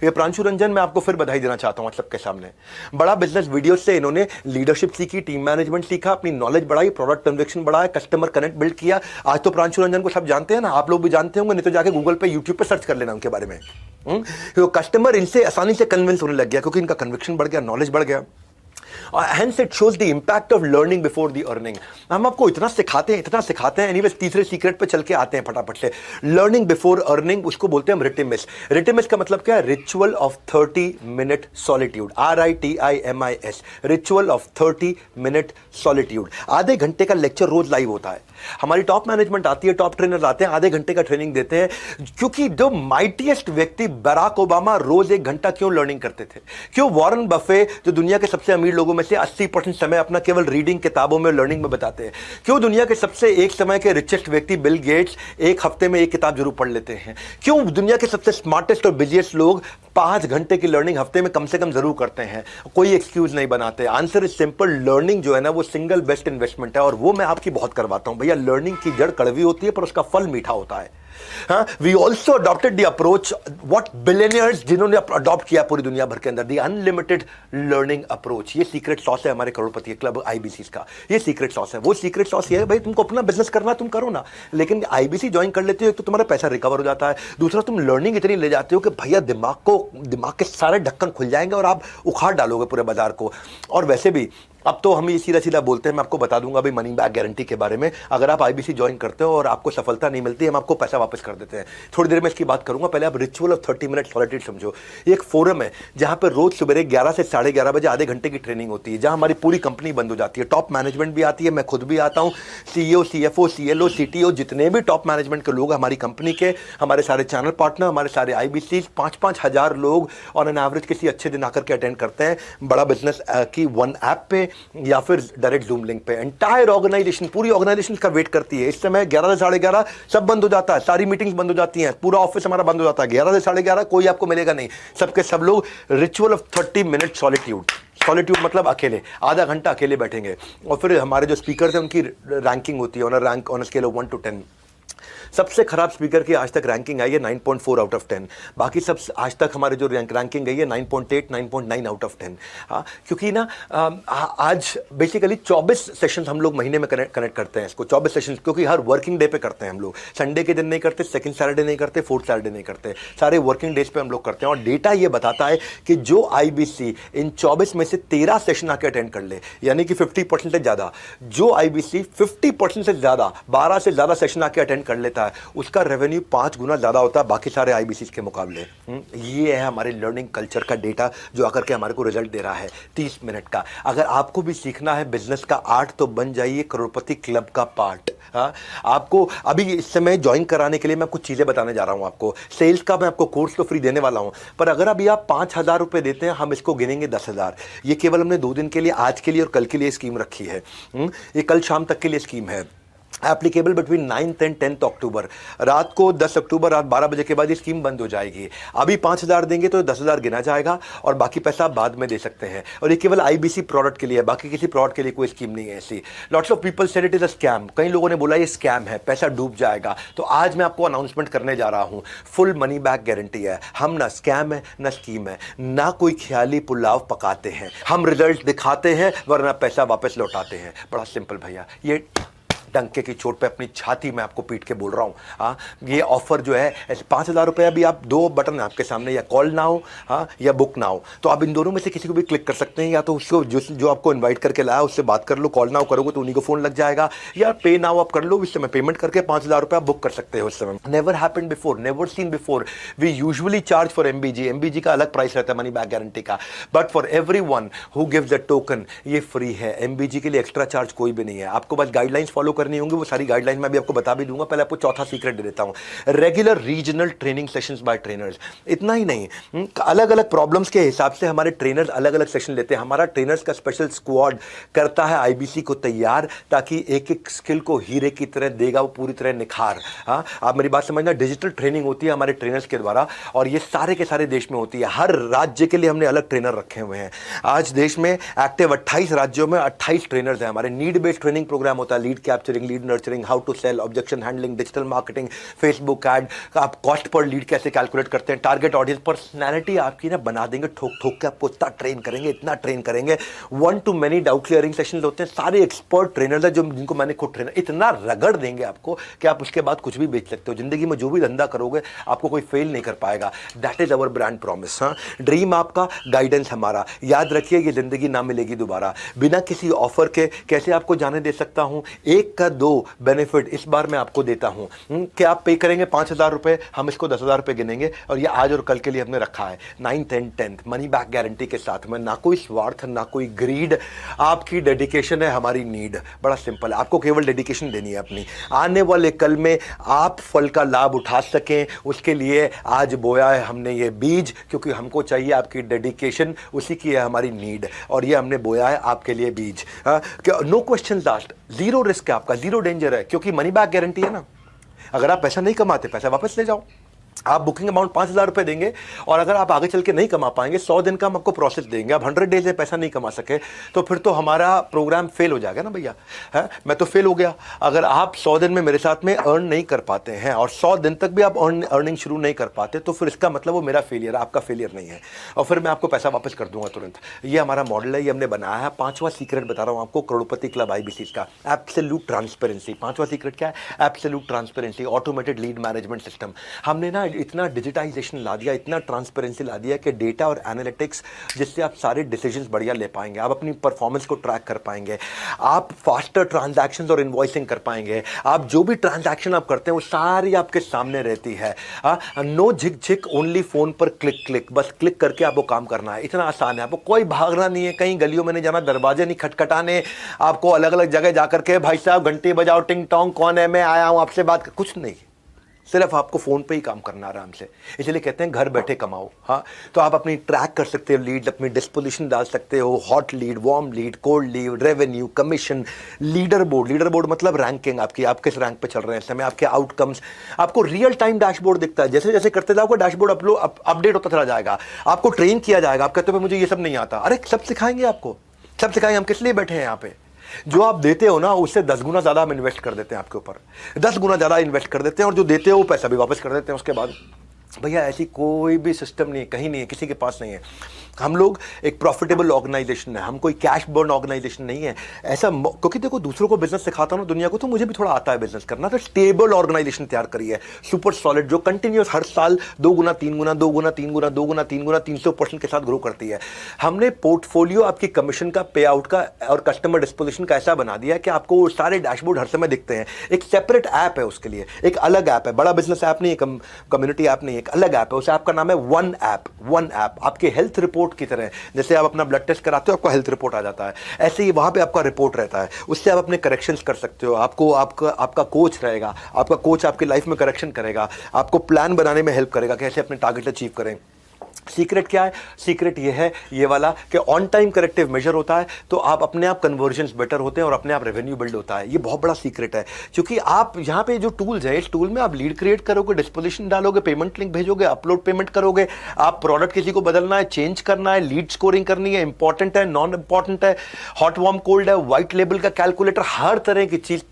ये प्रांशु रंजन, मैं आपको फिर बधाई देना चाहता हूं आप सबके सामने। बड़ा बिजनेस वीडियो से इन्होंने लीडरशिप सीखी, टीम मैनेजमेंट सीखा, अपनी नॉलेज बढ़ाई, प्रोडक्ट कन्विक्शन बढ़ाया, कस्टमर कनेक्ट बिल्ड किया। आज तो प्रांशु रंजन को सब जानते हैं ना, आप लोग भी जानते होंगे, नहीं तो जाके गूगल पे, यूट्यूब पे सर्च कर लेना उनके बारे में। तो कस्टमर इनसे आसानी से कन्विंस होने लग गया क्योंकि इनका कन्विक्शन बढ़ गया, नॉलेज बढ़ गया। Hence it shows the impact of learning before the earning। हम आपको इतना सिखाते हैं। एनीवेज तीसरे सीक्रेट पे चल के आते हैं फटाफट से। लर्निंग बिफोर अर्निंग, उसको बोलते हैं हम रिटिमिस। रिटिमिस का मतलब क्या है? Ritual of 30 minute solitude, RITIMIS, ritual of 30 minute solitude. आधे घंटे का लेक्चर रोज लाइव होता है। हमारी टॉप मैनेजमेंट आती है, टॉप ट्रेनर आते हैं, आधे घंटे का ट्रेनिंग देते हैं। क्योंकि जो माइटीएस्ट व्यक्ति बराक ओबामा रोज 1 घंटा क्यों लर्निंग करते थे? क्यों वॉरेन बफे जो दुनिया के सबसे अमीर लोगों में से 80% समय अपना केवल रीडिंग, किताबों में, लर्निंग में बताते हैं? क्यों दुनिया के सबसे एक समय के रिचेस्ट व्यक्ति बिल गेट्स 1 हफ्ते में 1 किताब जरूर पढ़ लेते हैं? क्यों दुनिया के सबसे स्मार्टेस्ट और बिजिएस्ट लोग 5 घंटे की लर्निंग हफ्ते में कम से कम जरूर करते हैं? कोई एक्सक्यूज नहीं बनाते। आंसर इज सिंपल, लर्निंग जो है ना वो सिंगल बेस्ट इन्वेस्टमेंट है और वो मैं आपकी बहुत करवाता हूं भैया। लर्निंग की जड़ कड़वी होती है पर उसका फल मीठा होता है। We also adopted the approach what billionaires जिन्होंने अडॉप्ट किया पूरी दुनिया भर के अंदर, द अनलिमिटेड लर्निंग अप्रोच। ये सीक्रेट सॉस है हमारे करोड़पति क्लब आईबीसी का। ये सीक्रेट सॉस है। वो सीक्रेट सॉस ये है भाई, तुमको अपना बिजनेस करना तुम करो ना, लेकिन आईबीसी ज्वाइन कर लेते हो तो तुम्हारा पैसा रिकवर हो जाता है। दूसरा, तुम लर्निंग इतनी ले जाते हो कि भैया दिमाग के सारे ढक्कन खुल जाएंगे और आप उखाड़ डालोगे पूरे बाजार को। और वैसे भी अब तो हम ये सीधा सीधा बोलते हैं, मैं आपको बता दूंगा भाई मनी बैक गारंटी के बारे में। अगर आप आईबीसी ज्वाइन करते हो और आपको सफलता नहीं मिलती, हम आपको पैसा वापस कर देते हैं। थोड़ी देर में इसकी बात करूंगा, पहले आप रिचुअल ऑफ 30 मिनट सॉलिट्यूड समझो। ये एक फोरम है जहां पर रोज सुबह 11 से 11:30 बजे आधे घंटे की ट्रेनिंग होती है, जहां हमारी पूरी कंपनी बंद हो जाती है। टॉप मैनेजमेंट भी आती है, मैं खुद भी आता हूं, CEO, CFO, CLO, CTO, जितने भी टॉप मैनेजमेंट के लोग हमारी कंपनी के, हमारे सारे चैनल पार्टनर, हमारे सारे आईबीसी, 5-5 हजार लोग और एन एवरेज किसी अच्छे दिन आकर के अटेंड करते हैं बड़ा बिजनेस की वन ऐप पे या फिर डायरेक्ट जूम लिंक पे। एंटायर ऑर्गेनाइजेशन, पूरी ऑर्गेनाइजेशन का वेट करती है। इस समय 11 से 11:30 सब बंद हो जाता है, सारी मीटिंग्स बंद हो जाती हैं, पूरा ऑफिस हमारा बंद हो जाता है। 11 से 11:30 कोई आपको मिलेगा नहीं, सबके सब लोग रिचुअल ऑफ 30 मिनट सॉलिट्यूड मतलब अकेले, आधा घंटा अकेले बैठेंगे। और फिर हमारे जो स्पीकर थे उनकी रैंकिंग होती है on a scale of 1 to 10। सबसे खराब स्पीकर की आज तक रैंकिंग आई है 9.4 आउट ऑफ 10। बाकी सब आज तक हमारे जो रैंकिंग गई है 9.8, 9.9 आउट ऑफ 10। हाँ, क्योंकि ना आज बेसिकली 24 सेशंस हम लोग महीने में कनेक्ट करते हैं इसको, 24 सेशंस, क्योंकि हर वर्किंग डे पे करते हैं हम लोग। संडे के दिन नहीं करते, सेकंड सैटरडे नहीं करते, फोर्थ सैटरडे नहीं करते, सारे वर्किंग डेज पे हम लोग करते हैं। और डेटा ये बताता है कि जो आईबीसी इन 24 में से 13 सेशन आके अटेंड कर ले, यानी कि 50% से ज्यादा, जो आईबीसी 50% से ज्यादा 12 से ज्यादा सेशन आके अटेंड कर लेता है, उसका रेवेन्यू 5 गुना ज्यादा होता है बाकी सारे आईबीसी के मुकाबले। ये है हमारे लर्निंग कल्चर का डेटा जो आकर के हमारे को रिजल्ट दे रहा है 30 मिनट का। अगर आपको भी सीखना है बिजनेस का आर्ट तो बन जाइए करोड़पति क्लब का पार्ट। आपको अभी इस समय ज्वाइन कराने के लिए मैं कुछ चीजें बताने जा रहा हूं आपको। सेल्स का मैं आपको कोर्स तो फ्री देने वाला हूं, पर अगर अभी आप 5,000 रुपए देते हैं, हम इसको गिनेंगे 10,000। ये केवल हमने 2 दिन के लिए, आज के लिए और कल के लिए स्कीम रखी है। ये कल शाम तक के लिए स्कीम है। Applicable between 9th and 10th अक्टूबर। रात को 10 अक्टूबर रात 12 बजे के बाद ये स्कीम बंद हो जाएगी। अभी 5,000 देंगे तो 10,000 गिना जाएगा और बाकी पैसा आप बाद में दे सकते हैं। और ये केवल आईबीसी प्रोडक्ट के लिए है, बाकी किसी प्रोडक्ट के लिए कोई स्कीम नहीं है ऐसी। Lots of people said it is a scam. कई लोगों ने बोला ये स्कैम है, पैसा डूब जाएगा। तो आज मैं आपको अनाउंसमेंट करने जा रहा हूं, फुल मनी बैक गारंटी है। हम ना स्कैम है ना स्कीम है, ना कोई ख्याली पुलाव पकाते हैं। हम रिजल्ट दिखाते हैं वरना पैसा वापस लौटाते हैं। बड़ा सिंपल भैया, ये डंके की चोट पे अपनी छाती में आपको पीट के बोल रहा हूँ। हाँ, ये ऑफर जो है ऐसे 5,000 रुपये, अभी आप दो बटन है आपके सामने, या कॉल नाउ हाँ या बुक नाउ। तो आप इन दोनों में से किसी को भी क्लिक कर सकते हैं, या तो उसको जो आपको इन्वाइट करके लाया उससे बात कर लो, कॉल नाउ करोगे तो उन्हीं को फोन लग जाएगा, या पे नाउ आप कर लो, उस समय पेमेंट करके 5,000 रुपये आप बुक कर सकते हो उस समय। Never happened before, never seen before. We usually charge for MBG का अलग प्राइस रहता है मनी बैक गारंटी का, but for everyone who gives the token ये फ्री है। एमबीजी के लिए एक्स्ट्रा चार्ज कोई भी नहीं है, आपको बस गाइडलाइंस फॉलो करनी होंगी। वो सारी गाइडलाइन मैं भी आपको बता भी दूंगा। पहले आपको चौथा सीक्रेट दे देता हूं, regular regional training sessions bye trainers. इतना ही नहीं, अलग अलग प्रॉब्लम्स के हिसाब से हमारे ट्रेनर्स अलग अलग सेशन लेते हैं। हमारा ट्रेनर्स का स्पेशल स्क्वाड करता है आईबीसी को तैयार, ताकि एक एक स्किल को हीरे की तरह देगा वो पूरी तरह निखार। हाँ, आप मेरी बात समझना, डिजिटल ट्रेनिंग होती है हमारे ट्रेनर्स के द्वारा, और ये सारे के सारे देश में होती है। हर राज्य के लिए हमने अलग ट्रेनर रखे हुए हैं। आज देश में एक्टिव 28 राज्यों में 28 ट्रेनर्स हैं हमारे। नीड बेस्ड ट्रेनिंग प्रोग्राम होता है, lead capturing, lead nurturing, how to sell, objection handling, digital marketing, Facebook ad, आप कॉस्ट पर लीड कैसे कैलकुलेट करते हैं, टारगेट ऑडियंस, पर्सनैलिटी आपकी ना बना देंगे, ठोक ठोक के आपको इतना ट्रेन करेंगे, इतना ट्रेन करेंगे। 1 to many doubt clearing session होते हैं, सारे एक्सपर्ट ट्रेनर्स हैं जिनको मैंने खुद ट्रेनर, इतना रगड़ देंगे आपको कि आप उसके बाद कुछ भी बेच सकते हो। जिंदगी में जो भी धंधा करोगे आपको कोई फेल नहीं कर पाएगा। That is our brand promise. हाँ, ड्रीम आपका, गाइडेंस हमारा। याद रखिए ये जिंदगी ना मिलेगी दोबारा। बिना किसी ऑफर के कैसे आपको जाने दे सकता हूं? एक का दो बेनिफिट इस बार मैं आपको देता हूं कि आप पे करेंगे 5,000 रुपए, हम इसको 10,000 रुपए गिनेंगे, और ये आज और कल के लिए हमने रखा है 9th and 10th money back guarantee के साथ में। ना कोई स्वार्थ, ना कोई ग्रीड, आपकी डेडिकेशन है हमारी नीड। बड़ा सिंपल है, आपको केवल डेडिकेशन देनी है अपनी। आने वाले कल में आप फल का लाभ उठा सकें, उसके लिए आज बोया है हमने ये बीज, क्योंकि हमको चाहिए आपकी डेडिकेशन, उसी की है हमारी नीड, और ये हमने बोया है आपके लिए बीज। No question asked, zero risk है आपका, जीरो डेंजर है, क्योंकि मनी बैक गारंटी है ना। अगर आप पैसा नहीं कमाते, पैसा वापस ले जाओ। आप बुकिंग अमाउंट 5,000 रुपए देंगे, और अगर आप आगे चल के नहीं कमा पाएंगे, 100 दिन का हम आपको प्रोसेस देंगे। आप 100 डेज में पैसा नहीं कमा सके तो फिर तो हमारा प्रोग्राम फेल हो जाएगा ना भैया। है, मैं तो फेल हो गया। अगर आप 100 दिन में मेरे साथ में अर्न नहीं कर पाते हैं, और 100 दिन तक भी आप अर्निंग शुरू नहीं कर पाते, तो फिर इसका मतलब वो मेरा फेलियर है, आपका फेलियर नहीं है, और फिर मैं आपको पैसा वापस कर दूंगा तुरंत। ये हमारा मॉडल है, ये हमने बनाया है। 5वां सीक्रेट बता रहा हूँ आपको, करोड़पति क्लब आईबीसी का, एब्सोल्यूट ट्रांसपेरेंसी। 5वां सीक्रेट क्या है? Absolute transparency, automated lead management system. हमने ना इतना डिजिटाइजेशन ला दिया, इतना ट्रांसपेरेंसी ला दिया कि डेटा और एनालिटिक्स, जिससे आप सारे डिसीजंस बढ़िया ले पाएंगे, आप अपनी परफॉर्मेंस को ट्रैक कर पाएंगे, आप फास्टर ट्रांजैक्शंस और इनवॉइसिंग कर पाएंगे। आप जो भी ट्रांजैक्शन आप करते हैं वो सारी आपके सामने रहती है। नो झिक झिक, ओनली फोन पर क्लिक क्लिक, बस क्लिक करके आपको काम करना है। इतना आसान है, आपको कोई भागना नहीं है, कहीं गलियों में नहीं जाना, दरवाजे नहीं खटखटाने, आपको अलग अलग जगह जाकर के भाई साहब घंटी बजाओ, टिंग टोंग, कौन है, मैं आया हूं आपसे बात, कुछ नहीं। सिर्फ आपको फोन पे ही काम करना आराम से। इसलिए कहते हैं घर बैठे कमाओ। हाँ, तो आप अपनी ट्रैक कर सकते हो लीड, अपनी डिस्पोजिशन डाल सकते हो, hot lead, warm lead, cold lead, revenue, commission, leader board. Leader board मतलब रैंकिंग आपकी, आप किस रैंक पे चल रहे हैं इस समय, आपके आउटकम्स, आपको रियल टाइम डैशबोर्ड दिखता है। जैसे जैसे करते जाओगे डैशबोर्ड अपडेट होता चला जाएगा, आपको ट्रेन किया जाएगा। आप कहते हो मुझे ये सब नहीं आता, अरे सब सिखाएंगे आपको, सब सिखाएंगे। हम किस लिए बैठे हैं यहाँ पे? जो आप देते हो ना उससे 10 गुना ज्यादा हम इन्वेस्ट कर देते हैं आपके ऊपर, 10 गुना ज्यादा इन्वेस्ट कर देते हैं, और जो देते हो वो पैसा भी वापस कर देते हैं उसके बाद। भैया ऐसी कोई भी सिस्टम नहीं है, कहीं नहीं है, किसी के पास नहीं है। हम लोग एक प्रॉफिटेबल ऑर्गेनाइजेशन है, हम कोई कैश बर्न ऑर्गेनाइजेशन नहीं है ऐसा। क्योंकि देखो दूसरों को बिजनेस सिखाता हूं दुनिया को, तो मुझे भी थोड़ा आता है बिजनेस करना। तो स्टेबल ऑर्गेनाइजेशन तैयार करी है, सुपर सॉलिड, जो कंटिन्यूस हर साल 2 गुना 3 गुना 2 गुना 3 गुना 2 गुना 3 गुना 300% के साथ ग्रो करती है। हमने पोर्टफोलियो आपकी कमीशन का, पे आउट का और कस्टमर डिस्पोजिशन का ऐसा बना दिया है कि आपको सारे डैशबोर्ड हर समय दिखते हैं। एक सेपरेट ऐप है उसके लिए, एक अलग ऐप है, बड़ा बिजनेस ऐप नहीं है, कम्युनिटी ऐप नहीं है, एक अलग ऐप है। उस ऐप का नाम है वन ऐप। वन ऐप आपके हेल्थ रिपोर्ट की तरह, जैसे आप अपना ब्लड टेस्ट कराते हो आपको हेल्थ रिपोर्ट आ जाता है, ऐसे ही वहां पे आपका रिपोर्ट रहता है। उससे आप अपने करेक्शंस कर सकते हो। आपको आपका कोच रहेगा, आपका कोच आपकी लाइफ में करेक्शन करेगा, आपको प्लान बनाने में हेल्प करेगा कैसे अपने टारगेट अचीव करें। सीक्रेट क्या है? सीक्रेट ये है, ये वाला, कि ऑन टाइम करेक्टिव मेजर होता है तो आप अपने आप कन्वर्जन्स बेटर होते हैं और अपने आप रेवेन्यू बिल्ड होता है। ये बहुत बड़ा सीक्रेट है, क्योंकि आप यहाँ पे जो टूल्स है, इस टूल में आप लीड क्रिएट करोगे, डिस्पोजिशन डालोगे, पेमेंट लिंक भेजोगे, अपलोड पेमेंट करोगे, आप प्रोडक्ट किसी को बदलना है, चेंज करना है, लीड स्कोरिंग करनी है, इंपॉर्टेंट है, नॉन इंपॉर्टेंट है, हॉट वार्म कोल्ड है, व्हाइट लेबल का कैलकुलेटर, हर तरह की चीज,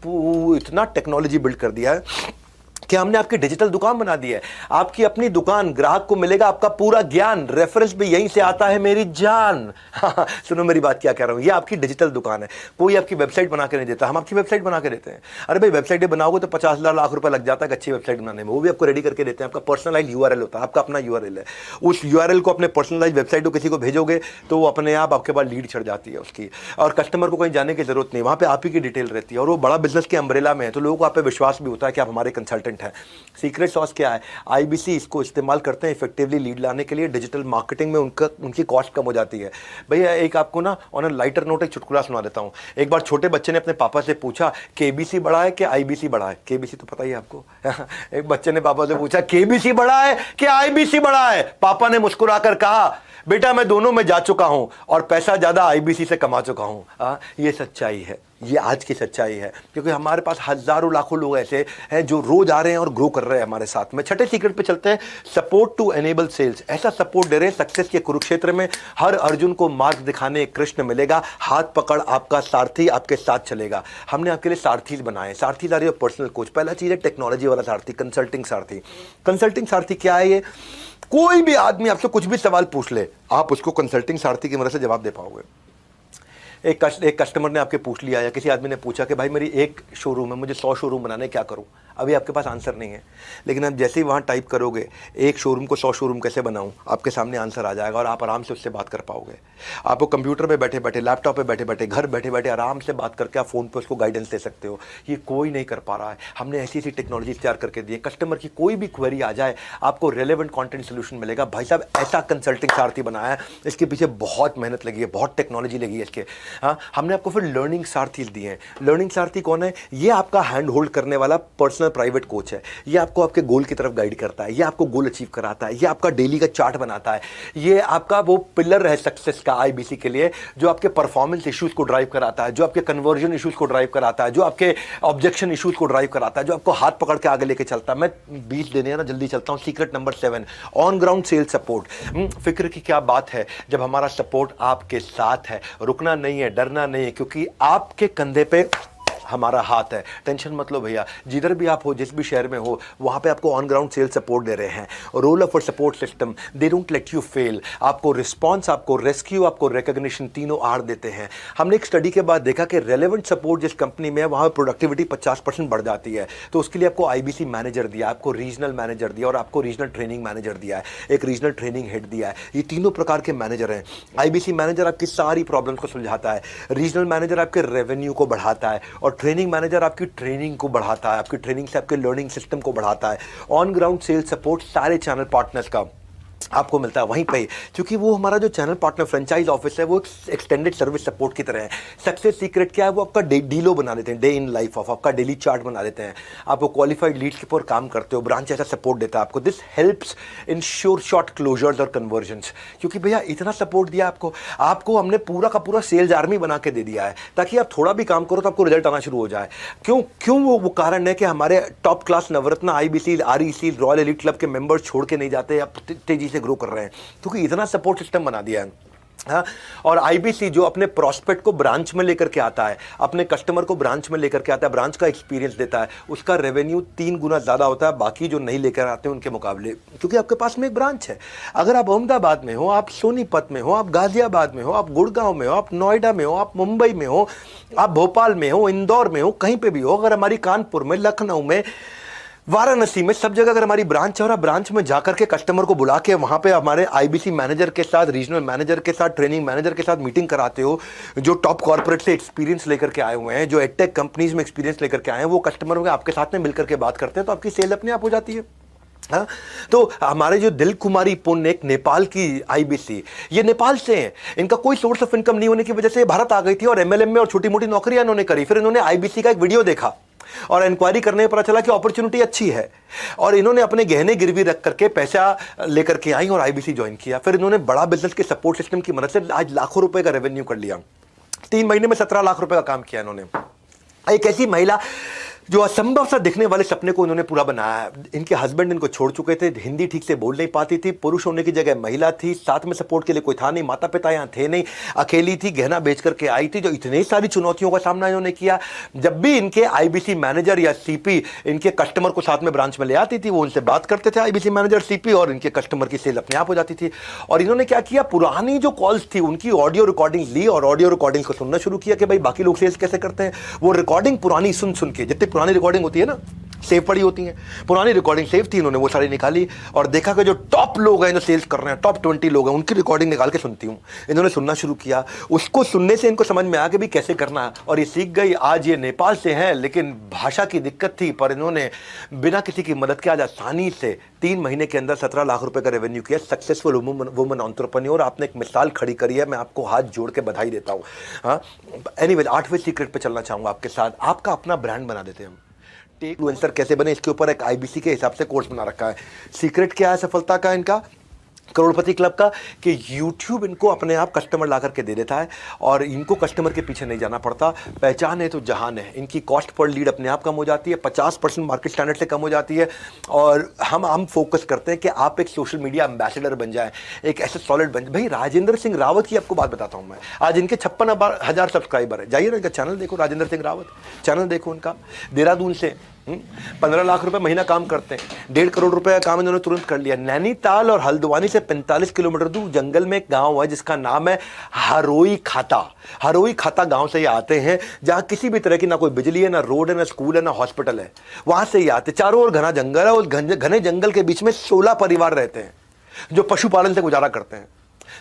इतना टेक्नोलॉजी बिल्ड कर दिया है कि हमने आपकी डिजिटल दुकान बना दी है। आपकी अपनी दुकान, ग्राहक को मिलेगा आपका पूरा ज्ञान, रेफरेंस भी यहीं से आता है मेरी जान। सुनो मेरी बात क्या कह रहा हूं, ये आपकी डिजिटल दुकान है। कोई आपकी वेबसाइट बना के नहीं देता, हम आपकी वेबसाइट बना के देते हैं। अरे भाई वेबसाइट बनाओगे तो 50,000 लाख रुपए लग जाता है अच्छी वेबसाइट बनाने में, वो भी आपको रेडी करके देते हैं। आपका पर्सनलाइज यूआरएल होता है, आपका अपना यूआरएल है। उस यूआरएल को अपने पर्सनलाइज वेबसाइट को किसी को भेजोगे तो वो अपने आप आपके पास लीड चढ़ जाती है उसकी, और कस्टमर को कहीं जाने की जरूरत नहीं, वहां पे आप ही की डिटेल रहती है, और वो बड़ा बिजनेस के अम्ब्रेला में है, तो लोगों को आप पे विश्वास भी होता है कि आप हमारे कंसल्टेंट हैं। सीक्रेट सॉस क्या है? आईबीसी इसको इस्तेमाल करते हैं इफेक्टिवली लीड लाने के लिए। डिजिटल मार्केटिंग में उनकी कॉस्ट कम हो जाती है। भैया एक आपको ना ऑन अ लाइटर नोट एक चुटकुला सुना देता हूं। एक बार छोटे बच्चे ने अपने पापा से पूछा केबीसी बड़ा है कि आईबीसी बड़ा है? केबीसी तो पता ही है आपको। एक बच्चे ने पापा से पूछा केबीसी बड़ा है कि आईबीसी बड़ा है? पापा ने मुस्कुराकर कहा बेटा मैं दोनों में जा चुका हूं और पैसा ज्यादा आईबीसी से कमा चुका हूं। ये सच्चाई है, ये आज की सच्चाई है, क्योंकि हमारे पास हजारों लाखों लोग ऐसे हैं जो रोज आ रहे हैं और ग्रो कर रहे हैं हमारे साथ में। छठे सीक्रेट पे चलते हैं, सपोर्ट टू एनेबल सेल्स। ऐसा सपोर्ट दे रहे हैं सक्सेस के कुरुक्षेत्र में हर अर्जुन को मार्ग दिखाने कृष्ण मिलेगा, हाथ पकड़ आपका सारथी आपके साथ चलेगा। हमने आपके लिए सारथी बनाए। सारथी आ रही है पर्सनल कोच। पहला चीज है टेक्नोलॉजी वाला सारथी, कंसल्टिंग सारथी। कंसल्टिंग सारथी क्या है? ये कोई भी आदमी आपसे कुछ भी सवाल पूछ ले, आप उसको कंसल्टिंग सारथी की मदद से जवाब दे पाओगे। एक कस्टमर ने आपके पूछ लिया, या किसी आदमी ने पूछा कि भाई मेरी एक शोरूम है, मुझे 100 शोरूम बनाने, क्या करूं? अभी आपके पास आंसर नहीं है, लेकिन आप जैसे ही वहां टाइप करोगे एक शोरूम को 100 शोरूम कैसे बनाऊं, आपके सामने आंसर आ जाएगा और आप आराम से उससे बात कर पाओगे। आपको कंप्यूटर पे बैठे बैठे, लैपटॉप पे बैठे बैठे, घर बैठे बैठे आराम से बात करके आप फोन पे उसको गाइडेंस दे सकते हो। ये कोई नहीं कर पा रहा है। हमने ऐसी ऐसी टेक्नोलॉजी तैयार करके दी है, कस्टमर की कोई भी क्वेरी आ जाए आपको रेलेवेंट कंटेंट सोल्यूशन मिलेगा। भाई साहब ऐसा कंसल्टिंग सारथी बनाया है, इसके पीछे बहुत मेहनत लगी है, बहुत टेक्नोलॉजी लगी है इसके। हाँ, हमने आपको फिर लर्निंग सारथी दिए हैं। लर्निंग सारथी कौन है? ये आपका हैंड होल्ड करने वाला पर्सनल प्राइवेट कोच है। ये आपको आपके गोल की तरफ गाइड करता है, ये आपको गोल अचीव कराता है, ये आपका डेली का चार्ट बनाता है, ये आपका वो पिलर है सक्सेस का आईबीसी के लिए, जो आपके परफॉर्मेंस इश्यूज को ड्राइव कराता है, जो आपके कन्वर्जन इश्यूज को ड्राइव कराता है, जो आपके ऑब्जेक्शन इश्यूज को ड्राइव कराता है, जो आपको हाथ पकड़ के आगे लेके चलता है। मैं 20 देने ना जल्दी चलता हूं। Secret number 7, on ground sales support. फिक्र की क्या बात है जब हमारा सपोर्ट आपके साथ है। रुकना नहीं है, डरना नहीं है, क्योंकि आपके कंधे पे हमारा हाथ है। टेंशन मत लो भैया, जिधर भी आप हो, जिस भी शहर में हो, वहां पे आपको ऑन ग्राउंड सेल सपोर्ट दे रहे हैं। Role of support system, they don't let you fail. आपको रिस्पॉन्स, आपको रेस्क्यू, आपको रिकॉग्निशन, तीनों आड़ देते हैं। हमने एक स्टडी के बाद देखा कि रेलेवेंट सपोर्ट जिस कंपनी में है वहां प्रोडक्टिविटी 50% बढ़ जाती है। तो उसके लिए आपको आईबीसी मैनेजर दिया, आपको रीजनल मैनेजर दिया और आपको रीजनल ट्रेनिंग मैनेजर दिया है, एक रीजनल ट्रेनिंग हेड दिया है। ये तीनों प्रकार के मैनेजर हैं। आईबीसी मैनेजर आपकी सारी प्रॉब्लम्स को सुलझाता है, रीजनल मैनेजर आपके रेवेन्यू को बढ़ाता है, और ट्रेनिंग मैनेजर आपकी ट्रेनिंग को बढ़ाता है, आपकी ट्रेनिंग से आपके लर्निंग सिस्टम को बढ़ाता है। ऑन ग्राउंड सेल्स सपोर्ट सारे चैनल पार्टनर्स का आपको मिलता है वहीं पे, क्योंकि वो हमारा जो चैनल पार्टनर फ्रेंचाइज ऑफिस है वो एक्सटेंडेड सर्विस सपोर्ट की तरह है। सक्सेस सीक्रेट क्या है? वो आपका डीलो बना देते हैं, डे इन लाइफ ऑफ, आपका डेली चार्ट बना देते हैं। आपको क्वालिफाइड लीड्स के ऊपर काम करते हो, ब्रांच ऐसा सपोर्ट देता है आपको। This helps ensure short closures और कन्वर्जन्स, क्योंकि भैया इतना सपोर्ट दिया आपको हमने पूरा का पूरा सेल्स आर्मी बना के दे दिया है, ताकि आप थोड़ा भी काम करो तो आपको रिजल्ट आना शुरू हो जाए। क्यों वो कारण है कि हमारे top class Navratna, IBC, REC, royal elite club के मेंबर्स छोड़ के नहीं जाते, आप तेजी से ग्रो कर रहे हैं, क्योंकि इतना सपोर्ट सिस्टम बना दिया है। हाँ, और आईबीसी जो अपने प्रोस्पेक्ट को ब्रांच में लेकर के आता है, अपने कस्टमर को ब्रांच में लेकर के आता है, ब्रांच का एक्सपीरियंस देता है, उसका रेवेन्यू 3 गुना ज्यादा होता है बाकी जो नहीं लेकर आते हैं उनके मुकाबले, क्योंकि आपके पास में एक ब्रांच है। अगर आप अहमदाबाद में हो, आप सोनीपत में हो, आप गाजियाबाद में हो, आप गुड़गांव में हो, आप नोएडा में हो, आप मुंबई में हो, आप भोपाल में हो, इंदौर में हो, कहीं पे भी हो, अगर हमारी कानपुर में, लखनऊ में, वाराणसी में, सब जगह अगर हमारी ब्रांच है और आप ब्रांच में जाकर के कस्टमर को बुला के वहां पे हमारे आईबीसी मैनेजर के साथ, रीजनल मैनेजर के साथ, ट्रेनिंग मैनेजर के साथ मीटिंग कराते हो, जो टॉप कॉर्पोरेट से एक्सपीरियंस लेकर के आए हुए हैं, जो एडटेक कंपनीज में एक्सपीरियंस लेकर के आए हैं, वो कस्टमर में आपके साथ में मिलकर के बात करते हैं, तो आपकी सेल अपने आप हो जाती है। हाँ, तो हमारे जो दिल कुमारी पुण्य, एक नेपाल की आईबीसी, ये नेपाल से हैं, इनका कोई सोर्स ऑफ इनकम नहीं होने की वजह से भारत आ गई थी और एमएलएम में और छोटी मोटी नौकरियां इन्होंने करी। फिर इन्होंने आईबीसी का एक वीडियो देखा, और इंक्वायरी करने में पता चला कि अपॉर्चुनिटी अच्छी है, और इन्होंने अपने गहने गिरवी रख करके पैसा लेकर के आई और आईबीसी ज्वाइन किया। फिर इन्होंने बड़ा बिजनेस के सपोर्ट सिस्टम की मदद से आज लाखों रुपए का रेवेन्यू कर लिया। 3 महीने में 17 लाख रुपए का काम किया इन्होंने। एक ऐसी महिला जो असंभव सा दिखने वाले सपने को इन्होंने पूरा बनाया। इनके हस्बैंड इनको छोड़ चुके थे, हिंदी ठीक से बोल नहीं पाती थी, पुरुष होने की जगह महिला थी, साथ में सपोर्ट के लिए कोई था नहीं, माता पिता यहाँ थे नहीं, अकेली थी, गहना बेच करके आई थी। जो इतनी सारी चुनौतियों का सामना इन्होंने किया, जब भी इनके आईबीसी मैनेजर या सीपी इनके कस्टमर को साथ में ब्रांच में ले आती थी, वो उनसे बात करते थे आईबीसी मैनेजर सीपी, और इनके कस्टमर की सेल अपने आप हो जाती थी। और इन्होंने क्या किया, पुरानी जो कॉल्स थी उनकी ऑडियो रिकॉर्डिंग ली और ऑडियो रिकॉर्डिंग को सुनना शुरू किया कि भाई बाकी लोग सेल्स कैसे करते हैं। वो रिकॉर्डिंग पुरानी सुन सुन के, जितनी पुरानी रिकॉर्डिंग होती है ना सेव पड़ी होती हैं, पुरानी रिकॉर्डिंग सेव थी, इन्होंने वो सारी निकाली और देखा कि जो टॉप लोग हैं जो सेल्स कर रहे हैं, टॉप 20 लोग हैं, उनकी रिकॉर्डिंग निकाल के सुनती हूँ। इन्होंने सुनना शुरू किया, उसको सुनने से इनको समझ में आ कि भी कैसे करना है, और ये सीख गई। आज ये नेपाल से हैं, लेकिन भाषा की दिक्कत थी, पर इन्होंने बिना किसी की मदद के आज आसानी से 3 महीने के अंदर 17 लाख रुपए का रेवेन्यू किया। सक्सेसफुल वुमन एंटरप्रेन्योर, आपने एक मिसाल खड़ी करी है, मैं आपको हाथ जोड़ के बधाई देता हूँ। हाँ, एनीवेज 8वें सीक्रेट पे चलना चाहूँगा आपके साथ। आपका अपना ब्रांड बना देते हैं हम। इन्फ्लुएंसर कैसे बने, इसके ऊपर एक आईबीसी के हिसाब से कोर्स बना रखा है। सीक्रेट क्या है सफलता का इनका, करोड़पति क्लब का, कि YouTube इनको अपने आप कस्टमर ला करके दे देता है और इनको कस्टमर के पीछे नहीं जाना पड़ता। पहचान है तो जहान है। इनकी कॉस्ट पर लीड अपने आप कम हो जाती है, 50% मार्केट स्टैंडर्ड से कम हो जाती है। और हम फोकस करते हैं कि आप एक सोशल मीडिया एम्बेसडर बन जाए, एक ऐसे सॉलिड बन जाए। भाई राजेंद्र सिंह रावत की आपको बात बताता हूँ मैं। आज इनके 56,000 सब्सक्राइबर है। जाइए ना इनका चैनल देखो, राजेंद्र सिंह रावत चैनल देखो उनका। देहरादून से 15 लाख रुपए महीना काम करते हैं, 1.5 करोड़ रुपए का काम इन्होंने तुरंत कर लिया। नैनीताल और हल्द्वानी से 45 किलोमीटर दूर जंगल में एक गांव है जिसका नाम है हरोई खाता। हरोई खाता गांव से ये आते हैं, जहां किसी भी तरह की ना कोई बिजली है, ना रोड है, ना स्कूल है, ना हॉस्पिटल है। वहां से ये आते, चारों ओर घना जंगल है। उस घने जंगल के बीच में 16 परिवार रहते हैं जो पशुपालन से गुजारा करते हैं।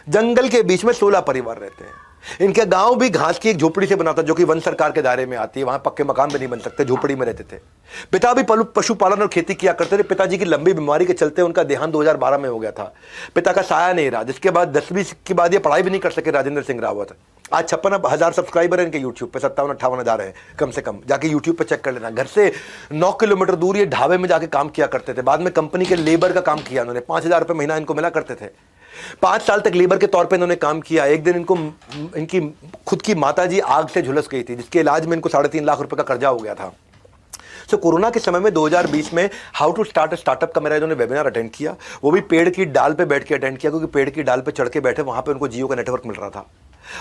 जंगल के बीच में 16 परिवार रहते हैं। इनके गांव भी घास की एक झोपड़ी से बना था, जो कि वन सरकार के दायरे में आती है। वहां पक्के मकान भी नहीं बन सकते, झोपड़ी में रहते थे। पिता भी पशुपालन और खेती किया करते थे। पिताजी की लंबी बीमारी के चलते उनका देहांत 2012 में हो गया था। पिता का साया नहीं रहा, जिसके बाद 10वीं के बाद ये पढ़ाई भी नहीं कर सके राजेंद्र सिंह रावत। आज 56,000 सब्सक्राइबर है इनके यूट्यूब पे, 57-58 है कम से कम। जाके यूट्यूब पे चेक कर लेना। घर से 9 किलोमीटर दूर ये ढाबे में जाके काम किया करते थे। बाद में कंपनी के लेबर का काम किया उन्होंने, 5,000 रुपये महीना इनको मिला करते थे। 5 साल तक लेबर के तौर पे इन्होंने काम किया। एक दिन इनको इनकी खुद की माताजी आग से झुलस गई थी, जिसके इलाज में इनको 3.5 लाख रुपए का कर्जा हो गया था। तो कोरोना के समय में 2020 में हाउ टू स्टार्ट स्टार्टअप का मेरा इन्होंने वेबिनार अटेंड किया। वो भी पेड़ की डाल पे बैठ के अटेंड किया, क्योंकि पेड़ की डाल पे चढ़ के बैठे, वहां पे उनको जियो का नेटवर्क मिल रहा था।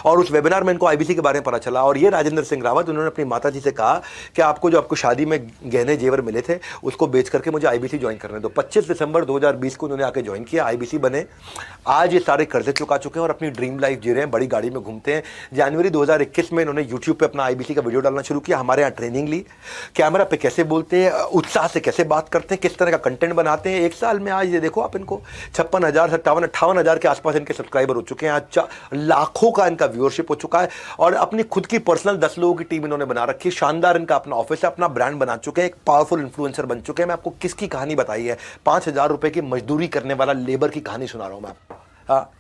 और उस वेबिनार में इनको आईबीसी के बारे में पता चला। और ये राजेंद्र सिंह रावत, उन्होंने अपनी माताजी से कहा कि आपको जो आपको शादी में गहने जेवर मिले थे, उसको बेच करके मुझे आईबीसी ज्वाइन करने दो। 25 दिसंबर 2020 को उन्होंने आके ज्वाइन किया, आईबीसी बने। आज ये सारे कर्जे चुका चुके हैं और अपनी ड्रीम लाइफ जी रहे हैं, बड़ी गाड़ी में घूमते हैं। जनवरी 2021 में इन्होंने यूट्यूब पर अपना आईबीसी का वीडियो डालना शुरू किया। हमारे यहाँ ट्रेनिंग ली, कैमरा पे कैसे बोलते हैं, उत्साह से कैसे बात करते हैं, किस तरह का कंटेंट बनाते हैं। 1 साल में आज ये देखो आप, इनको 56,000, 57-58 के आसपास इनके सब्सक्राइबर हो चुके हैं। आज लाखों का इनका व्यूअरशिप हो चुका है। और अपनी खुद की पर्सनल 10 लोगों की टीम इन्होंने बना रखी है। शानदार इनका अपना ऑफिस है, अपना ब्रांड बना चुके हैं, एक पावरफुल इन्फ्लुएंसर बन चुके हैं। मैं आपको किसकी कहानी बताई है, 5,000 रुपए की मजदूरी करने वाला लेबर की कहानी सुना रहा हूं मैं आपको। हाँ,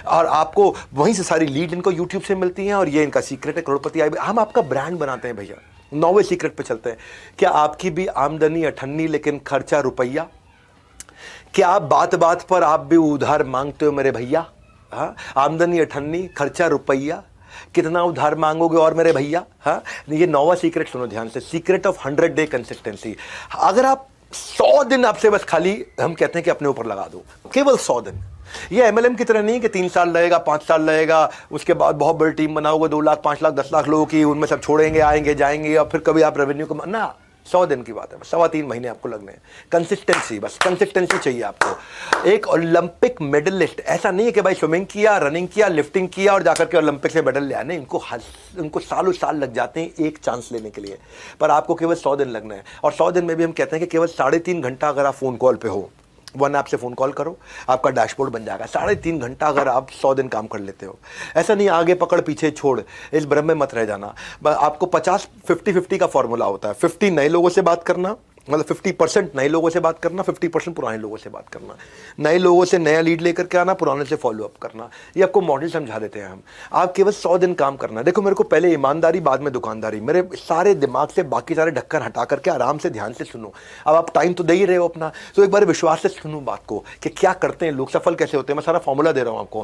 और आपको वहीं से सारी लीड इनको यूट्यूब से मिलती हैं। और ये इनका सीक्रेट है, करोड़पति। हम आपका ब्रांड बनाते हैं भैया। 9वें सीक्रेट पे चलते हैं। क्या आपकी भी आमदनी अठन्नी लेकिन खर्चा रुपया? क्या आप बात बात पर आप भी उधार मांगते हो मेरे भैया? हाँ, आमदनी अठन्नी, खर्चा रुपया, कितना उधार मांगोगे और मेरे भैया? हाँ, ये 9वां सीक्रेट सुनो ध्यान से, सीक्रेट ऑफ 100 डे कंसिस्टेंसी। अगर आप 100 दिन आपसे बस खाली हम कहते हैं कि अपने ऊपर लगा दो, केवल 100 दिन। ये एमएलएम की तरह नहीं कि 3 साल लगेगा, 5 साल लगेगा, उसके बाद बहुत बड़ी टीम बनाओगे, 2 लाख, 5 लाख, 10 लाख लोगों की, उनमें सब छोड़ेंगे, आएंगे, जाएंगे, और फिर कभी आप रेवेन्यू को ना। 100 दिन की बात है, 3.25 महीने आपको लगने हैं। कंसिस्टेंसी, बस कंसिस्टेंसी चाहिए आपको। एक ओलंपिक मेडलिस्ट, ऐसा नहीं है कि भाई स्विमिंग किया, रनिंग किया, लिफ्टिंग किया और जाकर के ओलंपिक से मेडल ले आए। नहीं, इनको सालों साल लग जाते हैं एक चांस लेने के लिए, पर आपको केवल 100 दिन लगना है। और 100 दिन में भी हम कहते हैं कि केवल 3.5 घंटा अगर आप फोन कॉल पे हो, वन ऐप से फोन कॉल करो, आपका डैशबोर्ड बन जाएगा। 3.5 घंटा अगर आप 100 दिन काम कर लेते हो। ऐसा नहीं आगे पकड़ पीछे छोड़, इस भ्रम में मत रह जाना। आपको 50-50-50 का फॉर्मूला होता है। 50 नए लोगों से बात करना, मतलब 50% नए लोगों से बात करना, 50% पुराने लोगों से बात करना, नए लोगों से नया लीड लेकर के आना, पुराने से फॉलो अप करना। ये आपको मॉडल समझा देते हैं हम। आप केवल 100 दिन काम करना। देखो मेरे को पहले ईमानदारी बाद में दुकानदारी, मेरे सारे दिमाग से बाकी सारे ढक्कन हटा करके आराम से ध्यान से सुनो। अब आप टाइम तो दे ही रहे हो अपना, तो एक बार विश्वास से सुनो बात को कि क्या करते हैं लोग, सफल कैसे होते हैं। मैं सारा फॉर्मूला दे रहा हूँ आपको,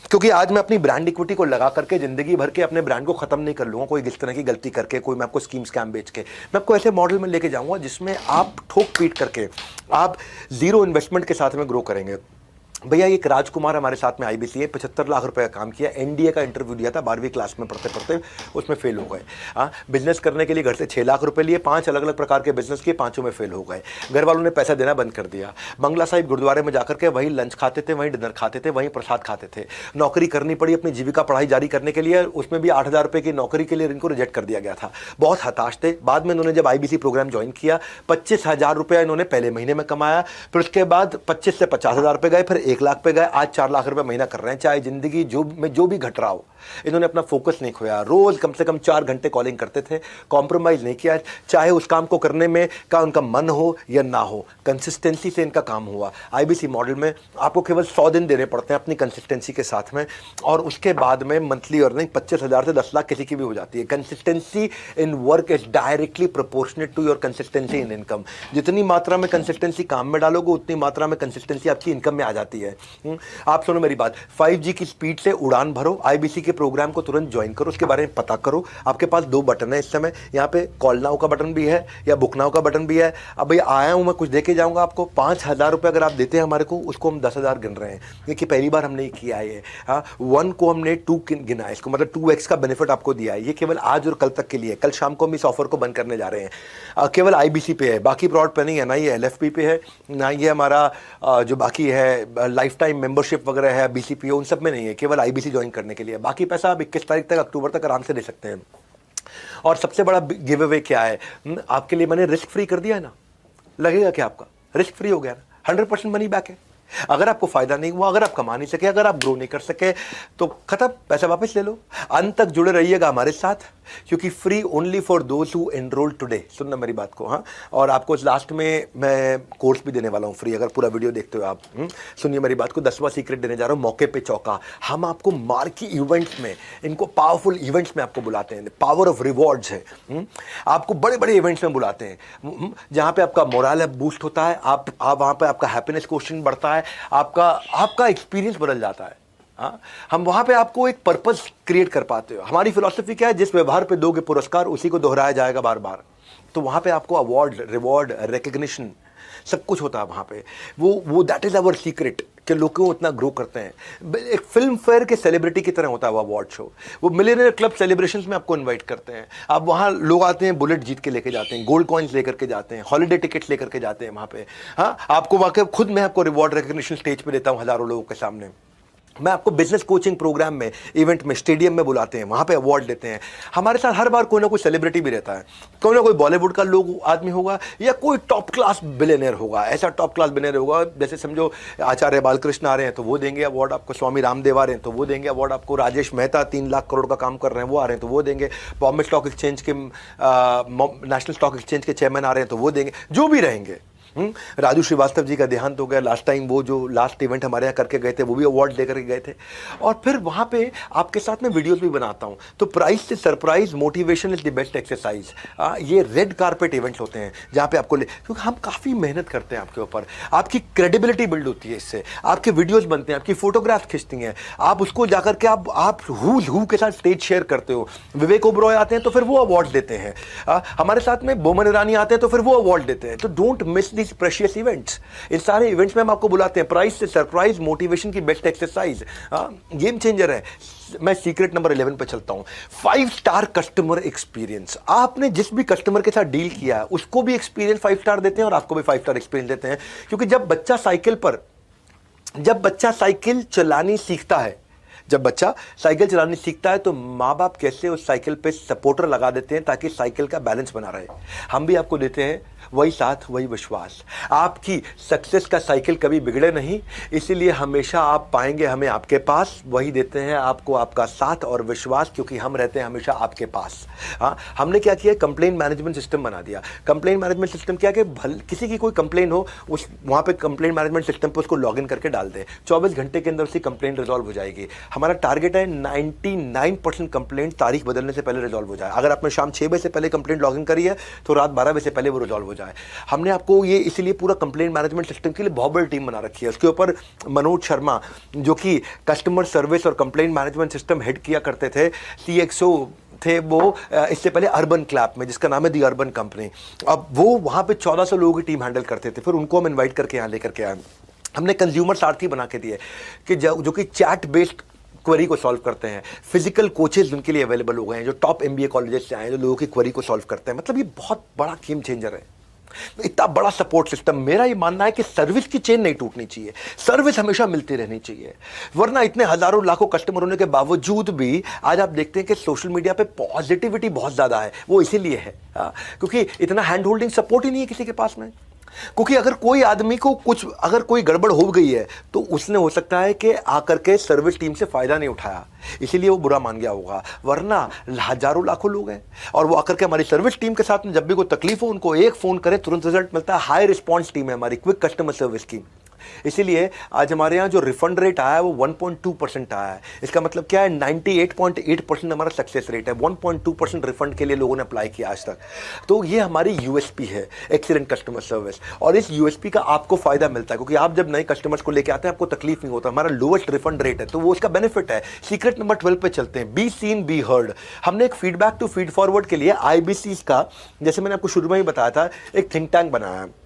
क्योंकि आज मैं अपनी ब्रांड इक्विटी को लगा करके जिंदगी भर के अपने ब्रांड को खत्म नहीं कर लूंगा कोई इस तरह की गलती करके, कोई मैं आपको स्कीम स्कैम बेच के। मैं आपको ऐसे मॉडल में लेके जाऊंगा जिसमें आप ठोक पीट करके आप जीरो इन्वेस्टमेंट के साथ में ग्रो करेंगे। भैया एक राजकुमार हमारे साथ में आईबीसी है, 75 लाख रुपए का काम किया, एनडीए का इंटरव्यू दिया था, 12वीं क्लास में पढ़ते पढ़ते उसमें फेल हो गए। बिजनेस करने के लिए घर से 6 लाख रुपए लिए, 5 अलग अलग प्रकार के बिजनेस किए, 5 में फेल हो गए। घर वालों ने पैसा देना बंद कर दिया। बंगला साहिब गुरुद्वारे में जाकर के वहीं लंच खाते थे, वहीं डिनर खाते थे, वहीं प्रसाद खाते थे। नौकरी करनी पड़ी अपनी जीविका पढ़ाई जारी करने के लिए, उसमें भी 8,000 रुपये की नौकरी के लिए इनको रिजेक्ट कर दिया गया था। बहुत हताश थे। बाद में इन्होंने जब आईबीसी प्रोग्राम ज्वाइन किया, 25,000 रुपया इन्होंने पहले महीने में कमाया, फिर उसके बाद 25 से 50,000 रुपये गए, फिर 1 लाख पे गए, आज 4 लाख रुपए महीना कर रहे हैं। चाहे जिंदगी जो भी घट रहा हो, इन्होंने अपना फोकस नहीं खोया। रोज कम से कम 4 घंटे कॉलिंग करते थे, कॉम्प्रोमाइज नहीं किया, चाहे उस काम को करने में का उनका मन हो या ना हो, कंसिस्टेंसी से इनका काम हुआ। आईबीसी मॉडल में आपको केवल 100 दिन देने पड़ते हैं अपनी कंसिस्टेंसी के साथ में, और उसके बाद में मंथली अर्निंग 25,000 से 10 लाख किसी की भी हो जाती है। Consistency in work is directly proportionate to your consistency in income. जितनी मात्रा में कंसिस्टेंसी काम में डालोगे, उतनी मात्रा में कंसिस्टेंसी आपकी इनकम में आ जाती है। आप सुनो मेरी बात, 5G की स्पीड से उड़ान भरो, आईबीसी के प्रोग्राम को तुरंत ज्वाइन करो, उसके बारे में पता करो। आपके पास 2 बटन है इस समय, यहाँ पे कॉल नाउ का बटन भी है या बुक नाउ का बटन भी है। अब भैया आया हूँ मैं, कुछ दे के जाऊँगा आपको। 5,000 रुपये अगर आप देते हैं हमारे को, उसको हम 10,000 गिन रहे हैं, क्योंकि पहली बार हमने ये किया है। 1 को हमने 2 गिना है, इसको मतलब 2x का बेनिफिट आपको दिया है। ये केवल आज और कल तक के लिए, कल शाम को हम इस ऑफर को बंद करने जा रहे हैं। केवल आईबीसी पे है, बाकी ब्रॉड पे नहीं है, ना ये एलएफपी पे है, ना ये हमारा जो बाकी है लाइफ टाइम मेंबरशिप वगैरह है, बीसीपीओ, उन सब में नहीं है, केवल आईबीसी ज्वाइन करने के लिए। बाकी पैसा आप 21 तारीख तक, अक्टूबर तक आराम से दे सकते हैं। और सबसे बड़ा गिव अवे क्या है, आपके लिए मैंने रिस्क फ्री कर दिया है ना। लगेगा क्या आपका रिस्क फ्री हो गया ना, 100% मनी बैक है। अगर आपको फायदा नहीं हुआ, अगर आप कमा नहीं सके, अगर आप ग्रो नहीं कर सके, तो खत्म, पैसा वापस ले लो। अंत तक जुड़े रहिएगा हमारे साथ, क्योंकि free only for those who enrol today. सुनना मेरी बात को, हाँ। और आपको लास्ट में मैं कोर्स भी देने वाला हूँ फ्री, अगर पूरा वीडियो देखते हो आप। सुनिए मेरी बात को, 10वां सीक्रेट देने जा रहा हूँ, मौके पे चौका। हम आपको मार्की इवेंट्स में, इनको पावरफुल इवेंट्स में आपको बुलाते हैं, पावर ऑफ रिवॉर्ड्स है। आपको बड़े बड़े इवेंट्स में बुलाते हैं, जहाँ पे आपका मोरल बूस्ट होता है, आप वहाँ पे आपका हैप्पीनेस क्वोशिएंट बढ़ता है, आपका एक्सपीरियंस बदल जाता है। हाँ, हम वहां पे आपको एक पर्पस क्रिएट कर पाते हो। हमारी फिलॉसफी क्या है, जिस व्यवहार पे दोगे पुरस्कार, उसी को दोहराया जाएगा बार बार। तो वहां पे आपको अवार्ड, रिवॉर्ड, रिकग्निशन सब कुछ होता है वहां पे। वो दैट इज आवर सीक्रेट कि लोग को इतना ग्रो करते हैं। एक फिल्म फेयर के सेलिब्रिटी की तरह होता है वो अवार्ड शो। वो मिलियनेयर क्लब सेलिब्रेशंस में आपको इनवाइट करते हैं। आप वहाँ लोग आते हैं, बुलेट जीत के लेके जाते हैं, गोल्ड कॉइन्स लेकर के जाते हैं, हॉलीडे टिकट्स लेकर के जाते हैं वहाँ पे। हाँ, आपको वाकई खुद मैं आपको रिवॉर्ड रिकग्निशन स्टेज पे देता हूँ हज़ारों लोगों के सामने। मैं आपको बिजनेस कोचिंग प्रोग्राम में, इवेंट में, स्टेडियम में बुलाते हैं, वहाँ पे अवार्ड देते हैं। हमारे साथ हर बार कोई ना कोई सेलिब्रिटी भी रहता है, कोई ना कोई बॉलीवुड का लोग आदमी होगा या कोई टॉप क्लास बिलियनर होगा। ऐसा टॉप क्लास बिलियनर होगा, जैसे समझो आचार्य बालकृष्ण आ रहे हैं तो वो देंगे अवार्ड आपको, स्वामी रामदेव आ रहे हैं तो वो देंगे अवार्ड आपको, राजेश मेहता 3 लाख करोड़ का काम कर रहे हैं वो आ रहे हैं तो वो देंगे, बॉम्बे स्टॉक एक्सचेंज के नेशनल स्टॉक एक्सचेंज के चेयरमैन आ रहे हैं तो वो देंगे, जो भी रहेंगे। राजू श्रीवास्तव जी का देहांत हो गया लास्ट टाइम, वो जो लास्ट इवेंट हमारे यहाँ करके गए थे, वो भी अवार्ड लेकर के गए थे। और फिर वहाँ पे आपके साथ में वीडियोस भी बनाता हूँ। तो प्राइज से surprise, motivation is the best exercise. ये रेड कारपेट इवेंट्स होते हैं जहाँ पे आपको क्योंकि हम काफ़ी मेहनत करते हैं आपके ऊपर, आपकी क्रेडिबिलिटी बिल्ड होती है इससे, आपके वीडियोज़ बनते हैं, आपकी फोटोग्राफ्स खिंचती हैं, आप उसको जाकर के आप हु के साथ स्टेज शेयर करते हो। विवेक ओबरॉय आते हैं तो फिर वो अवार्ड देते हैं, हमारे साथ में बोमन ईरानी आते हैं तो फिर वो अवार्ड देते हैं। तो डोंट मिस प्रेशियस इवेंट्स। इन सारे इवेंट्स में हम आपको बुलाते हैं, प्राइस से सरप्राइज, मोटिवेशन की बेस्ट एक्सरसाइज, गेम चेंजर है। मैं सीक्रेट नंबर 11 पे चलता हूं, 5 स्टार कस्टमर एक्सपीरियंस। आपने जिस भी कस्टमर के साथ डील किया है उसको भी एक्सपीरियंस 5 स्टार देते हैं और आपको भी 5 स्टार एक्सपीरियंस देते हैं। क्योंकि जब बच्चा साइकिल चलानी सीखता है, जब बच्चा साइकिल चलानी सीखता है तो माँ बाप कैसे उस साइकिल पे सपोर्टर लगा देते हैं ताकि साइकिल का बैलेंस बना रहे। हम भी आपको देते हैं वही साथ, वही विश्वास। आपकी सक्सेस का साइकिल कभी बिगड़े नहीं, इसीलिए हमेशा आप पाएंगे हमें आपके पास। वही देते हैं आपको आपका साथ और विश्वास, क्योंकि हम रहते हैं हमेशा आपके पास। हाँ, हमने क्या किया, कंप्लेंट मैनेजमेंट सिस्टम बना दिया। कंप्लेंट मैनेजमेंट सिस्टम क्या कि किसी की कोई कंप्लेन हो, उस वहाँ पे कंप्लेंट मैनेजमेंट सिस्टम पे उसको लॉगिन करके डाल दे, 24 घंटे के अंदर उसकी कंप्लेंट रिजॉल्व हो जाएगी। हमारा टारगेट है 99% कंप्लेंट तारीख बदलने से पहले रिजॉल्व हो जाए। अगर आपने शाम 6 बजे से पहले कंप्लेंट लॉगिन करी है तो रात 12 बजे से पहले वो रिजॉल्व हो जाए। हमने आपको ये इसीलिए पूरा कंप्लेंट मैनेजमेंट सिस्टम के लिए बहुत बड़ी टीम बना रखी है। उसके ऊपर मनोज शर्मा, जो कि कस्टमर सर्विस और कंप्लेंट मैनेजमेंट सिस्टम हेड किया करते थे, CXO थे वो इससे पहले अर्बन क्लैप में, जिसका नाम है दी अर्बन कंपनी। अब वो वहाँ पे 1400 लोगों की टीम हैंडल करते थे। फिर उनको हम इनवाइट करके यहाँ लेकर के आए। हमने कंज्यूमर सारथी बना के दिए कि जो कि चैट बेस्ड क्वेरी को सॉल्व करते हैं। फिजिकल कोचेज उनके लिए अवेलेबल हो गए हैं, जो टॉप MBA कॉलेजेस से आए हैं, जो लोगों की क्वेरी को सॉल्व करते हैं। मतलब ये बहुत बड़ा गेम चेंजर है, इतना बड़ा सपोर्ट सिस्टम। मेरा ये मानना है कि सर्विस की चेन नहीं टूटनी चाहिए, सर्विस हमेशा मिलती रहनी चाहिए। वरना इतने हजारों लाखों कस्टमर होने के बावजूद भी आज आप देखते हैं कि सोशल मीडिया पे पॉजिटिविटी बहुत ज्यादा है। वो इसीलिए है क्योंकि इतना हैंड होल्डिंग सपोर्ट ही नहीं है किसी के पास में। क्योंकि अगर कोई आदमी को कुछ, अगर कोई गड़बड़ हो गई है तो उसने हो सकता है कि आकर के सर्विस टीम से फायदा नहीं उठाया, इसीलिए वो बुरा मान गया होगा। वरना हजारों लाखों लोग हैं और वो आकर के हमारी सर्विस टीम के साथ में जब भी कोई तकलीफ हो उनको एक फोन करें, तुरंत रिजल्ट मिलता है। हाई रिस्पॉन्स टीम है हमारी, क्विक कस्टमर सर्विस की। इसीलिए आज हमारे यहाँ जो रिफंड रेट आया है वो 1.2% आया है। इसका मतलब क्या है, 98.8% हमारा सक्सेस रेट है। 1.2% रिफंड के लिए लोगों ने अप्लाई किया आज तक। तो ये हमारी USP है, एक्सीलेंट कस्टमर सर्विस। और इस USP का आपको फायदा मिलता है क्योंकि आप जब नए कस्टमर्स को लेकर आते हैं आपको तकलीफ नहीं होता। हमारा लोएस्ट रिफंड रेट है, तो वो उसका बेनिफिट है। सीक्रेट नंबर 12 पे चलते हैं, बी सीन बी हर्ड। हमने एक फीडबैक टू फीड फॉरवर्ड के लिए IBCs का, जैसे मैंने आपको शुरू में ही बताया था, एक थिंक टैंक बनाया है।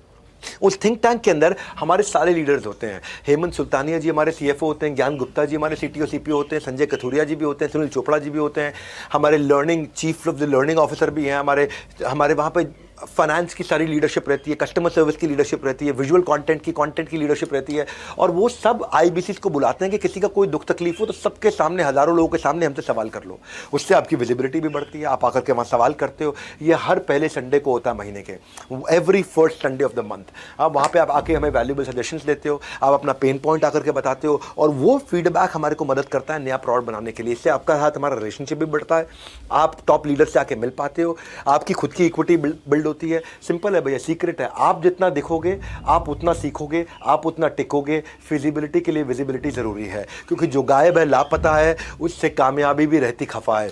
उस थिंक टैंक के अंदर हमारे सारे लीडर्स होते हैं। हेमंत सुल्तानिया जी हमारे CFO होते हैं, ज्ञान गुप्ता जी हमारे CTO CPO होते हैं, संजय कथुरिया जी भी होते हैं, सुनील चोपड़ा जी भी होते हैं, हमारे learning chief of the learning officer भी हैं, हमारे वहाँ पे फाइनेंस की सारी लीडरशिप रहती है, कस्टमर सर्विस की लीडरशिप रहती है, विजुअल कंटेंट की लीडरशिप रहती है। और वो सब IBCs को बुलाते हैं कि किसी का कोई दुख तकलीफ हो तो सबके सामने, हजारों लोगों के सामने हमसे सवाल कर लो। उससे आपकी विजिबिलिटी भी बढ़ती है, आप आकर के वहाँ सवाल करते हो। ये हर पहले संडे को होता है महीने के, every first Sunday off the month. आप वहाँ पे आप आके हमें वैल्यूबल सजेशंस देते हो, आप अपना पेन पॉइंट आकर के बताते हो और वो फीडबैक हमारे को मदद करता है नया प्रोडक्ट बनाने के लिए। इससे आपका साथ हमारा रिलेशनशिप भी बढ़ता है, आप टॉप लीडर से आके मिल पाते हो, आपकी खुद की इक्विटी बिल्ड होती है। सिंपल है भैया, सीक्रेट है। आप जितना दिखोगे आप उतना सीखोगे, आप उतना टिकोगे। फिजिबिलिटी के लिए विजिबिलिटी जरूरी है, क्योंकि जो गायब है, लापता है, उससे कामयाबी भी रहती खफा है।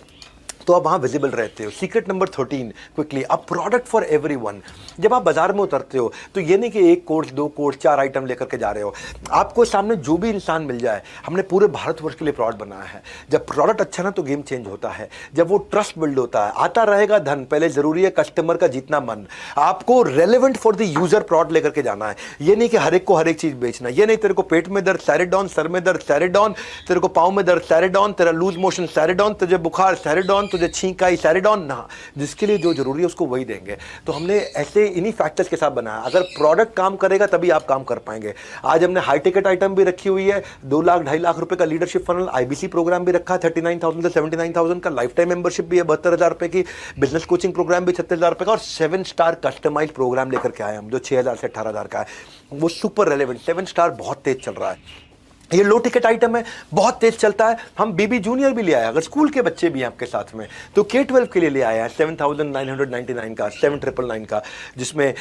तो आप वहाँ विजिबल रहते हो। Secret number 13 quickly, a product for everyone. जब आप बाजार में उतरते हो तो ये नहीं कि 1 कोर्स 2 कोर्स 4 आइटम लेकर के जा रहे हो, आपको सामने जो भी इंसान मिल जाए। हमने पूरे भारतवर्ष के लिए प्रोडक्ट बनाया है। जब प्रोडक्ट अच्छा ना तो गेम चेंज होता है, जब वो ट्रस्ट बिल्ड होता है, आता रहेगा धन। पहले जरूरी है कस्टमर का जीतना मन। आपको relevant for the user product लेकर के जाना है। ये नहीं कि हर एक को हर एक चीज बेचना। ये नहीं तेरे को पेट में दर्द सैरिडॉन, सर में दर्द सैरिडॉन, तेरे को पाँव में दर्द सैरिडॉन, तेरा लूज मोशन सैरिडॉन, तुझे बुखार सैरिडॉन, तुझे छींक आई सैरिडॉन ना। जिसके लिए जो जरूरी है उसको वही देंगे। तो हमने ऐसे इन्हीं फैक्टर्स के साथ बनाया। अगर प्रोडक्ट काम करेगा तभी आप काम कर पाएंगे। आज हमने हाई टिकट आइटम भी रखी हुई है, 2 लाख 2.5 लाख रुपए का लीडरशिप फनल IBC प्रोग्राम भी रखा है 39,000 से 79,000 का, लाइफ टाइम मेंबरशिप भी है 72,000 रुपए की, बिजनेस कोचिंग प्रोग्राम भी 36,000 रुपए का, और 7 स्टार कस्टमाइज प्रोग्राम लेकर के आए हम जो 6,000 से 18,000 का है। वो सुपर रेलेवेंट। 7 स्टार बहुत तेज चल रहा है। ये लो टिकट आइटम है, बहुत तेज चलता है। हम BB जूनियर भी ले आए, अगर स्कूल के बच्चे भी हैं आपके साथ में तो K12 के लिए ले आया है 7,999 का, 7,999 का, जिसमें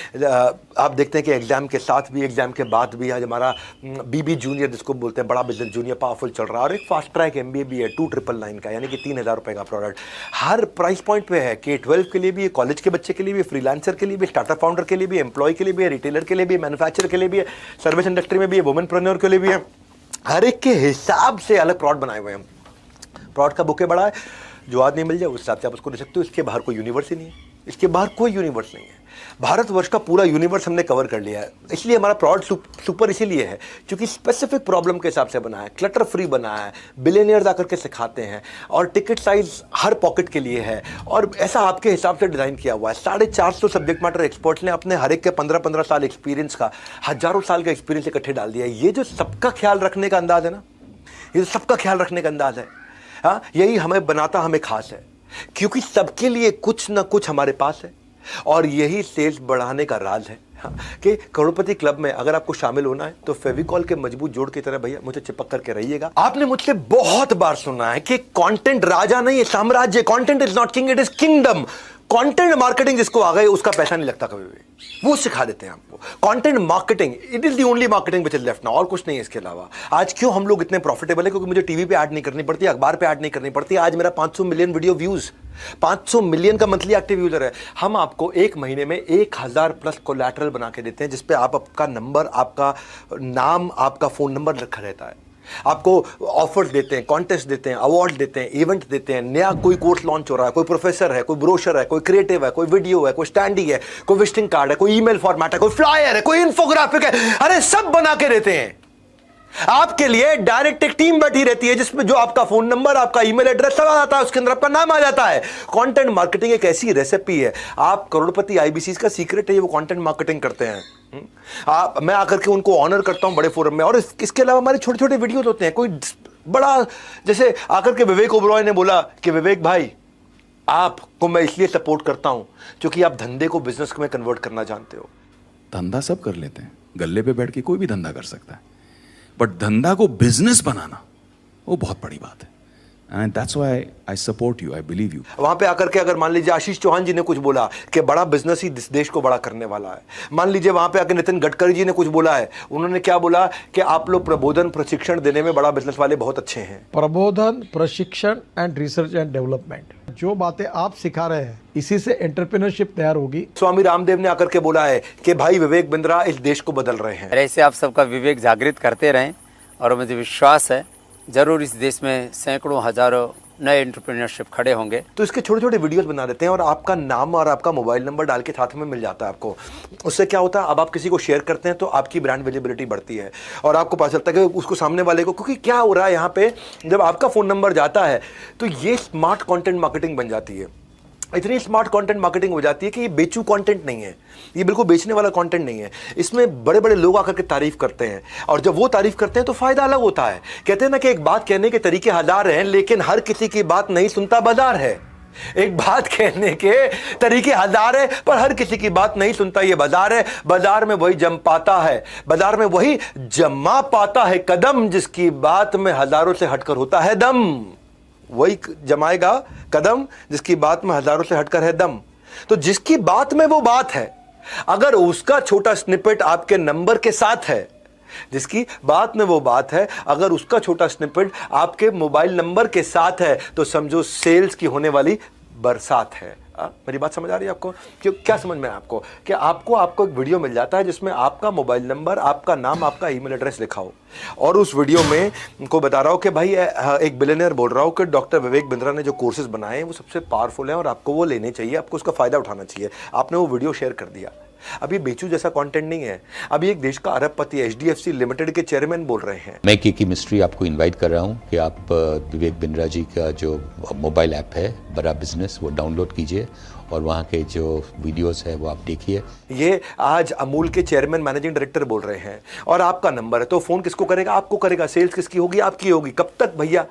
आप देखते हैं कि एग्जाम के साथ भी, एग्जाम के बाद भी आज हमारा BB जूनियर जिसको बोलते हैं, बड़ा बिजनेस जूनियर पावरफुल चल रहा है। और एक फास्ट ट्रैक MBA भी है 2,999 का, यानी कि 3,000 रुपए का प्रोडक्ट हर प्राइस पॉइंट पे है। K12 के लिए भी, कॉलेज के बच्चे के लिए भी, फ्रीलांसर के लिए भी, स्टार्टअप फाउंडर के लिए भी, एम्प्लॉय के लिए भी, रिटेलर के लिए भी, मैन्युफैक्चर के लिए भी है, सर्विस इंडस्ट्री में भी है, वुमेनप्रेन्योर के लिए भी है। हर एक के हिसाब से अलग प्रोडक्ट बनाए हुए हैं। प्रोडक्ट का बुके बड़ा है, जो आदमी मिल जाए उस हिसाब से आप उसको दे सकते हो। इसके बाहर कोई यूनिवर्स ही नहीं है, इसके बाहर कोई यूनिवर्स नहीं है। भारतवर्ष का पूरा यूनिवर्स हमने कवर कर लिया है। इसलिए हमारा प्रोडक्ट सुपर इसीलिए है क्योंकि स्पेसिफिक प्रॉब्लम के हिसाब से बना है, क्लटर फ्री बना है, बिलियनियर्स आकर के सिखाते हैं, और टिकट साइज हर पॉकेट के लिए है, और ऐसा आपके हिसाब से डिजाइन किया हुआ है। 450 सब्जेक्ट मैटर एक्सपर्ट्स ने अपने हर एक के 15-15 साल एक्सपीरियंस का, हजारों साल का एक्सपीरियंस इकट्ठे डाल दिया है। ये जो सबका ख्याल रखने का अंदाज है ना, ये जो सबका ख्याल रखने का अंदाज है, हाँ, यही हमें बनाता, हमें खास है। क्योंकि सबके लिए कुछ ना कुछ हमारे पास है। और यही सेल्स बढ़ाने का राज है कि करोड़पति क्लब में अगर आपको शामिल होना है तो फेविकॉल के मजबूत जोड़ की तरह भैया मुझे चिपक करके रहिएगा। आपने मुझसे बहुत बार सुना है कि कंटेंट राजा नहीं है, साम्राज्य। Content is not king, it is kingdom. Content marketing जिसको आ गए उसका पैसा नहीं लगता कभी भी, वो सिखा देते हैं आपको। Content marketing it is the only marketing which is left now, और कुछ नहीं है इसके अलावा। आज क्यों हम लोग इतने प्रॉफिटेबल है? क्योंकि मुझे टीवी पे ऐड नहीं करनी पड़ती, अखबार पे ऐड नहीं करनी पड़ती। आज मेरा 500 मिलियन वीडियो व्यूज, 500 मिलियन का मंथली एक्टिव यूजर है। हम आपको एक महीने में 1000 प्लस कोलैटरल बना के देते हैं जिसपे आपका नंबर, आपका नाम, आपका फोन नंबर रखा रहता है। आपको ऑफर्स देते हैं, कॉन्टेस्ट देते हैं, अवार्ड देते हैं, इवेंट देते हैं। नया कोई कोर्स लॉन्च हो रहा है, कोई प्रोफेसर है, कोई ब्रोशर है, कोई क्रिएटिव है, कोई वीडियो है, कोई स्टैंडी है, कोई विजिटिंग कार्ड है, कोई ईमेल फॉर्मेट है, कोई फ्लायर है, कोई इन्फोग्राफिक है, अरे सब बना के देते हैं आपके लिए। डायरेक्ट एक टीम बैठी रहती है जिसमें जो आपका फोन नंबर, आपका ईमेल एड्रेस सब आ जाता है, उसके अंदर आपका नाम आ जाता है। कंटेंट मार्केटिंग एक ऐसी रेसिपी है, आप करोड़पति आईबीसी का सीक्रेट है, ये वो कंटेंट मार्केटिंग करते हैं। मैं आकर के उनको ऑनर करता हूं बड़े फोरम में। और इसके अलावा हमारे छोटे छोटे वीडियोस होते हैं। कोई बड़ा, जैसे आकर के विवेक ओबरॉय ने बोला कि विवेक भाई आपको मैं इसलिए सपोर्ट करता हूं क्योंकि आप धंधे को बिजनेस में कन्वर्ट करना जानते हो। धंधा सब कर लेते हैं, गल्ले पे बैठ के कोई भी धंधा कर सकता है, बट धंधा को बिजनेस बनाना वो बहुत बड़ी बात है। And that's why I support you, I believe you. वहां पे आकर के अगर मान लीजिए आशीष चौहान जी ने कुछ बोला कि बड़ा बिजनेस ही देश को बड़ा करने वाला है, मान लीजिए वहां पे आकर नितिन गडकरी जी ने कुछ बोला है, उन्होंने क्या बोला कि आप लोग प्रबोधन प्रशिक्षण देने में बड़ा बिजनेस वाले बहुत अच्छे हैं। प्रबोधन, प्रशिक्षण एंड रिसर्च एंड डेवलपमेंट, जो बातें आप सिखा रहे हैं इसी से एंटरप्रेन्योरशिप तैयार होगी। स्वामी रामदेव ने आकर के बोला है कि भाई विवेक बिंद्रा इस देश को बदल रहे हैं। ऐसे आप सबका विवेक जागृत करते रहें और मुझे विश्वास है जरूर इस देश में सैकड़ों हजारों नए एंटरप्रेन्योरशिप खड़े होंगे। तो इसके छोटे छोटे वीडियोस बना देते हैं और आपका नाम और आपका मोबाइल नंबर डाल के साथ में मिल जाता है आपको। उससे क्या होता है, अब आप किसी को शेयर करते हैं तो आपकी ब्रांड विजिबिलिटी बढ़ती है और आपको पता चलता है कि उसको सामने वाले को, क्योंकि क्या हो रहा है यहाँ पे, जब आपका फोन नंबर जाता है तो ये स्मार्ट कंटेंट मार्केटिंग बन जाती है। इतनी स्मार्ट कंटेंट मार्केटिंग हो जाती है कि ये बेचू कंटेंट नहीं है, ये बिल्कुल बेचने वाला कंटेंट नहीं है। इसमें बड़े बड़े लोग आकर के तारीफ करते हैं और जब वो तारीफ करते हैं तो फायदा अलग होता है। कहते हैं ना कि एक बात कहने के तरीके हजार हैं लेकिन हर किसी की बात नहीं सुनता बाजार है। एक बात कहने के तरीके हजार है पर हर किसी की बात नहीं सुनता ये बाजार है। बाजार में वही जम पाता है, बाजार में वही जमा पाता है कदम जिसकी बात में हजारों से हटकर होता है दम। वही जमाएगा कदम जिसकी बात में हजारों से हटकर है दम। तो जिसकी बात में वो बात है, अगर उसका छोटा स्निपेट आपके नंबर के साथ है, जिसकी बात में वो बात है, अगर उसका छोटा स्निपेट आपके मोबाइल नंबर के साथ है, तो समझो सेल्स की होने वाली बरसात है। मेरी बात समझ आ रही है आपको? क्यों, क्या समझ में आपको कि आपको एक वीडियो मिल जाता है जिसमें आपका मोबाइल नंबर, आपका नाम, आपका ईमेल एड्रेस लिखा हो और उस वीडियो में उनको बता रहा हो कि भाई एक बिलियनियर बोल रहा हो कि डॉक्टर विवेक बिंद्रा ने जो कोर्सेज बनाए हैं वो सबसे पावरफुल हैं और आपको वो लेने चाहिए, आपको उसका फायदा उठाना चाहिए। आपने वो वीडियो शेयर कर दिया। अब ये बेचू जैसा कंटेंट नहीं है। अभी एक देश का अरबपति एचडीएफसी लिमिटेड के चेयरमैन बोल रहे हैं। मैं के मिस्ट्री आपको इनवाइट कर रहा हूं कि आप विवेक बिंद्रा जी का जो मोबाइल ऐप है बड़ा बिजनेस, वो डाउनलोड कीजिए और वहाँ के जो वीडियोस है वो आप देखिए। ये आज अमूल के चेयरमैन मैनेजिंग डायरेक्टर बोल रहे हैं और आपका नंबर है, तो फोन किसको करेगा? आपको करेगा। सेल्स किसकी होगी? आपकी होगी। कब तक भैया?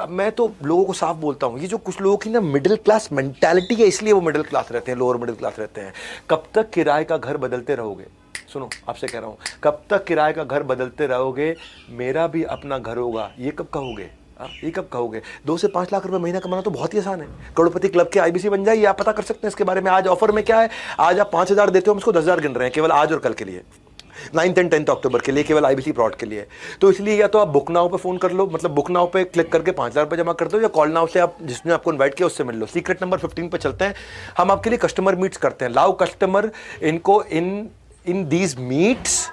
मैं तो लोगों को साफ बोलता हूँ, ये जो कुछ लोगों की ना मिडिल क्लास मेंटालिटी है, इसलिए वो मिडिल क्लास रहते हैं, लोअर मिडिल क्लास रहते हैं। कब तक किराए का घर बदलते रहोगे? सुनो, आपसे कह रहा हूँ, कब तक किराए का घर बदलते रहोगे? मेरा भी अपना घर होगा, ये कब कहोगे? ये कब कहोगे? 2 से 5 लाख रुपए महीना कमाना तो बहुत ही आसान है। करोड़पति क्लब के आईबीसी बन जाइए, आप पता कर सकते हैं इसके बारे में। आज ऑफर में क्या है, आज आप 5000 देते हो, हम इसको 10,000 गिन रहे हैं केवल आज और कल के लिए, 9 और 10 अक्टूबर के लिए, केवल आईबीसी प्रोड के लिए। तो इसलिए या तो आप बुक नाउ पे फोन कर लो, मतलब बुक नाउ पे क्लिक करके 5000 रुपये जमा कर दो, या कॉल नाउ से आप जिसने आपको इन्वाइट किया उससे मिल लो। सीक्रेट नंबर 15 पे चलते हैं, हम आपके लिए कस्टमर मीट्स करते हैं। लाओ कस्टमर इनको इन दीज मीट्स,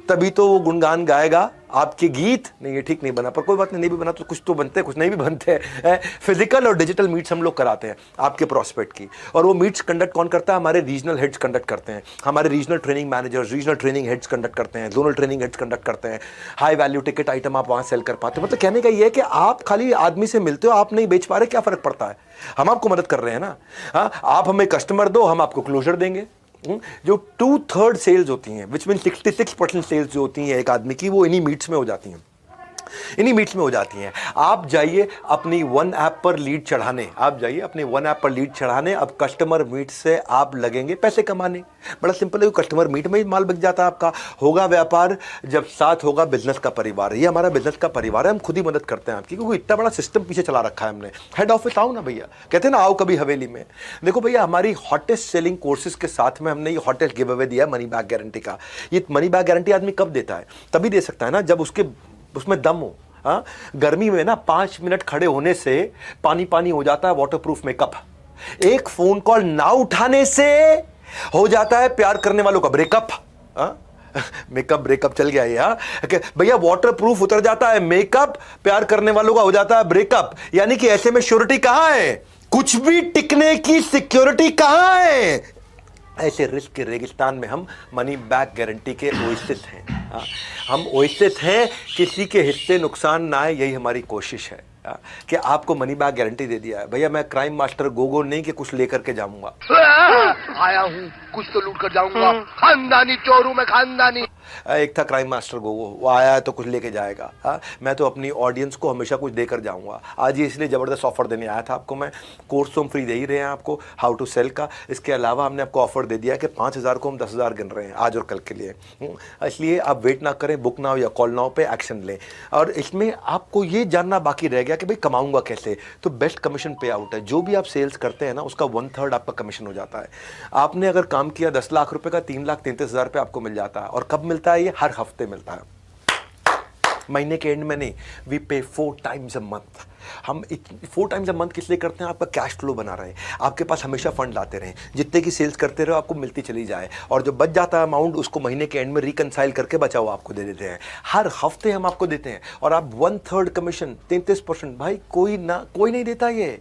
तभी तो वो गुणगान गाएगा आपके गीत। नहीं, ये ठीक नहीं बना, पर कोई बात नहीं भी बना तो कुछ तो बनते हैं, कुछ नहीं भी बनते हैं। फिजिकल और डिजिटल मीट्स हम लोग कराते हैं आपके प्रोस्पेक्ट की, और वो मीट्स कंडक्ट कौन करता है? हमारे रीजनल हेड्स कंडक्ट करते हैं। हमारे regional training managers, regional training heads conduct करते हैं, जोनल ट्रेनिंग हेड्स कंडक्ट करते हैं। हाई वैल्यू टिकट आइटम आप वहाँ सेल कर पाते हो। मतलब कहने का ये है कि आप खाली आदमी से मिलते हो, आप नहीं बेच पा रहे, क्या फर्क पड़ता है? हम आपको मदद कर रहे हैं ना। हाँ, आप हमें कस्टमर दो, हम आपको क्लोजर देंगे। जो 2/3 सेल्स होती हैं, विच मीन 66% सेल्स जो होती हैं एक आदमी की, वो इन्हीं मीट्स में हो जाती हैं। इन्हीं मीट्स में हो जाती हैं। आप जाइए अपनी वन ऐप पर लीड चढ़ाने, आप जाइए अपनी वन ऐप पर लीड चढ़ाने। अब कस्टमर मीट से आप लगेंगे पैसे कमाने। बड़ा सिंपल है, कस्टमर मीट में ही माल बिक जाता है आपका। होगा व्यापार जब साथ होगा बिजनेस का परिवार। ये हमारा बिजनेस का परिवार है, हम खुद ही मदद करते हैं आपकी, क्योंकि इतना बड़ा सिस्टम पीछे चला रखा है हमने। हेड ऑफिस आओ ना भैया, कहते हैं ना आओ कभी हवेली में। देखो भैया, हमारी हॉटेस्ट सेलिंग कोर्सेज के साथ में हमने ये हॉटेस्ट गिव अवे दिया मनी बैक गारंटी का। ये मनी बैक गारंटी आदमी कब देता है? तभी दे सकता है ना जब उसमें दम हो। हाँ, गर्मी में ना 5 मिनट खड़े होने से पानी पानी हो जाता है वाटरप्रूफ मेकअप। एक फोन कॉल ना उठाने से हो जाता है प्यार करने वालों का ब्रेकअप। मेकअप ब्रेकअप चल गया ये भैया, वाटरप्रूफ उतर जाता है मेकअप, प्यार करने वालों का हो जाता है ब्रेकअप। यानी कि ऐसे में श्योरिटी कहां है? कुछ भी टिकने की सिक्योरिटी कहां है? ऐसे रिस्क के रेगिस्तान में हम मनी बैक गारंटी के ओएसिस हैं। हम ओएसिस हैं, किसी के हिस्से नुकसान ना आए, यही हमारी कोशिश है कि आपको मनी बैक गारंटी दे दिया है। भैया मैं क्राइम मास्टर गोगो नहीं कि कुछ लेकर के जाऊंगा। आया हूँ कुछ तो लूट कर जाऊंगा, खानदानी चोर हूं मैं, खानदानी। एक था क्राइम मास्टर गोगो, वो आया है तो कुछ लेके जाएगा। मैं तो अपनी ऑडियंस को हमेशा कुछ देकर जाऊंगा। आज ये इसलिए जबरदस्त ऑफर देने आया था आपको मैं। कोर्स तो हम फ्री दे ही रहे हैं आपको, हाउ टू सेल का। इसके अलावा हमने आपको ऑफर दे दिया कि 5,000 को हम 10,000 गिन रहे हैं आज और कल के लिए। इसलिए आप वेट ना करें, बुक ना हो या कॉल ना हो पे एक्शन लें। और इसमें आपको ये जानना बाकी रह गया कि भाई कमाऊंगा कैसे। तो बेस्ट कमीशन पे आउट है। जो भी आप सेल्स करते हैं ना, उसका 1/3 आपका कमीशन हो जाता है। आपने अगर काम किया 10 लाख रुपए का, 3,33,000 रुपये आपको मिल जाता है। और कब मिलता है? ये हर हफ्ते मिलता है, महीने के एंड में नहीं। वी पे 4 टाइम्स अ मंथ। हम 4 टाइम्स अ मंथ किस लिए करते हैं? आपका कैश फ्लो बना रहे, आपके पास हमेशा फंड लाते रहें, जितने की सेल्स करते रहो आपको मिलती चली जाए। और जो बच जाता है अमाउंट, उसको महीने के एंड में रिकनसाइल करके बचा हुआ आपको दे देते हैं। हर हफ्ते हम आपको देते हैं। और आप 1/3 कमीशन, 33%। भाई कोई नहीं देता, ये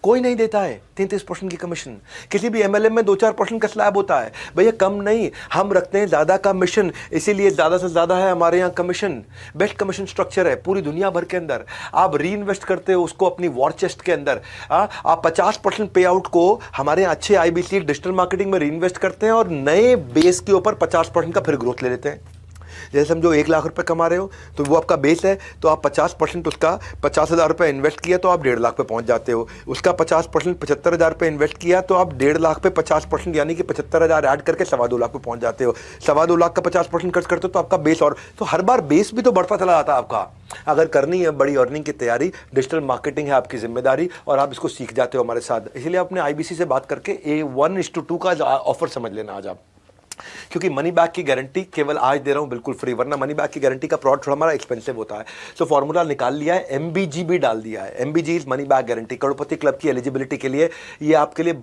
कोई नहीं देता है 33% की कमीशन। किसी भी एमएलएम में 2-4% का स्लैब होता है भैया, कम नहीं। हम रखते हैं ज़्यादा का कमीशन, इसीलिए ज़्यादा से ज़्यादा है हमारे यहाँ कमीशन। बेस्ट कमीशन स्ट्रक्चर है पूरी दुनिया भर के अंदर। आप री इन्वेस्ट करते हो उसको अपनी वॉर चेस्ट के अंदर। आप 50% पे आउट को हमारे यहाँ अच्छे आईबीसी डिजिटल मार्केटिंग में री इन्वेस्ट करते हैं और नए बेस के ऊपर 50% का फिर ग्रोथ ले लेते हैं। जैसे समझो 1 लाख रुपए कमा रहे हो तो वो आपका बेस है, तो आप 50% उसका 50,000 रुपये इन्वेस्ट किया तो आप 1.5 लाख पे पहुंच जाते हो। उसका 50% 75,000 रुपये इन्वेस्ट किया तो आप 1.5 लाख पे 50% यानी कि 75,000 ऐड करके 2.25 लाख पे पहुंच जाते हो। 2.25 लाख का 50% खर्च करते हो तो आपका बेस, और तो हर बार बेस भी तो बढ़ता चला जाता है आपका। अगर करनी है बड़ी अर्निंग की तैयारी, डिजिटल मार्केटिंग है आपकी जिम्मेदारी और आप इसको सीख जाते हो हमारे साथ। इसलिए अपने आईबीसी से बात करके 1:2 का ऑफर समझ लेना आज आप, क्योंकि मनी बैक की गारंटी केवल आज दे रहा हूं बिल्कुल फ्री, वरना मनी बैक की गारंटी का प्रोडक्ट थोड़ा हमारा एक्सपेंसिव होता है। सो फॉर्मूला निकाल लिया है, एमबीजी भी डाल दिया है। MBG is money back guarantee. करोड़पति क्लब की एलिजिबिलिटी के लिए ये आपके लिए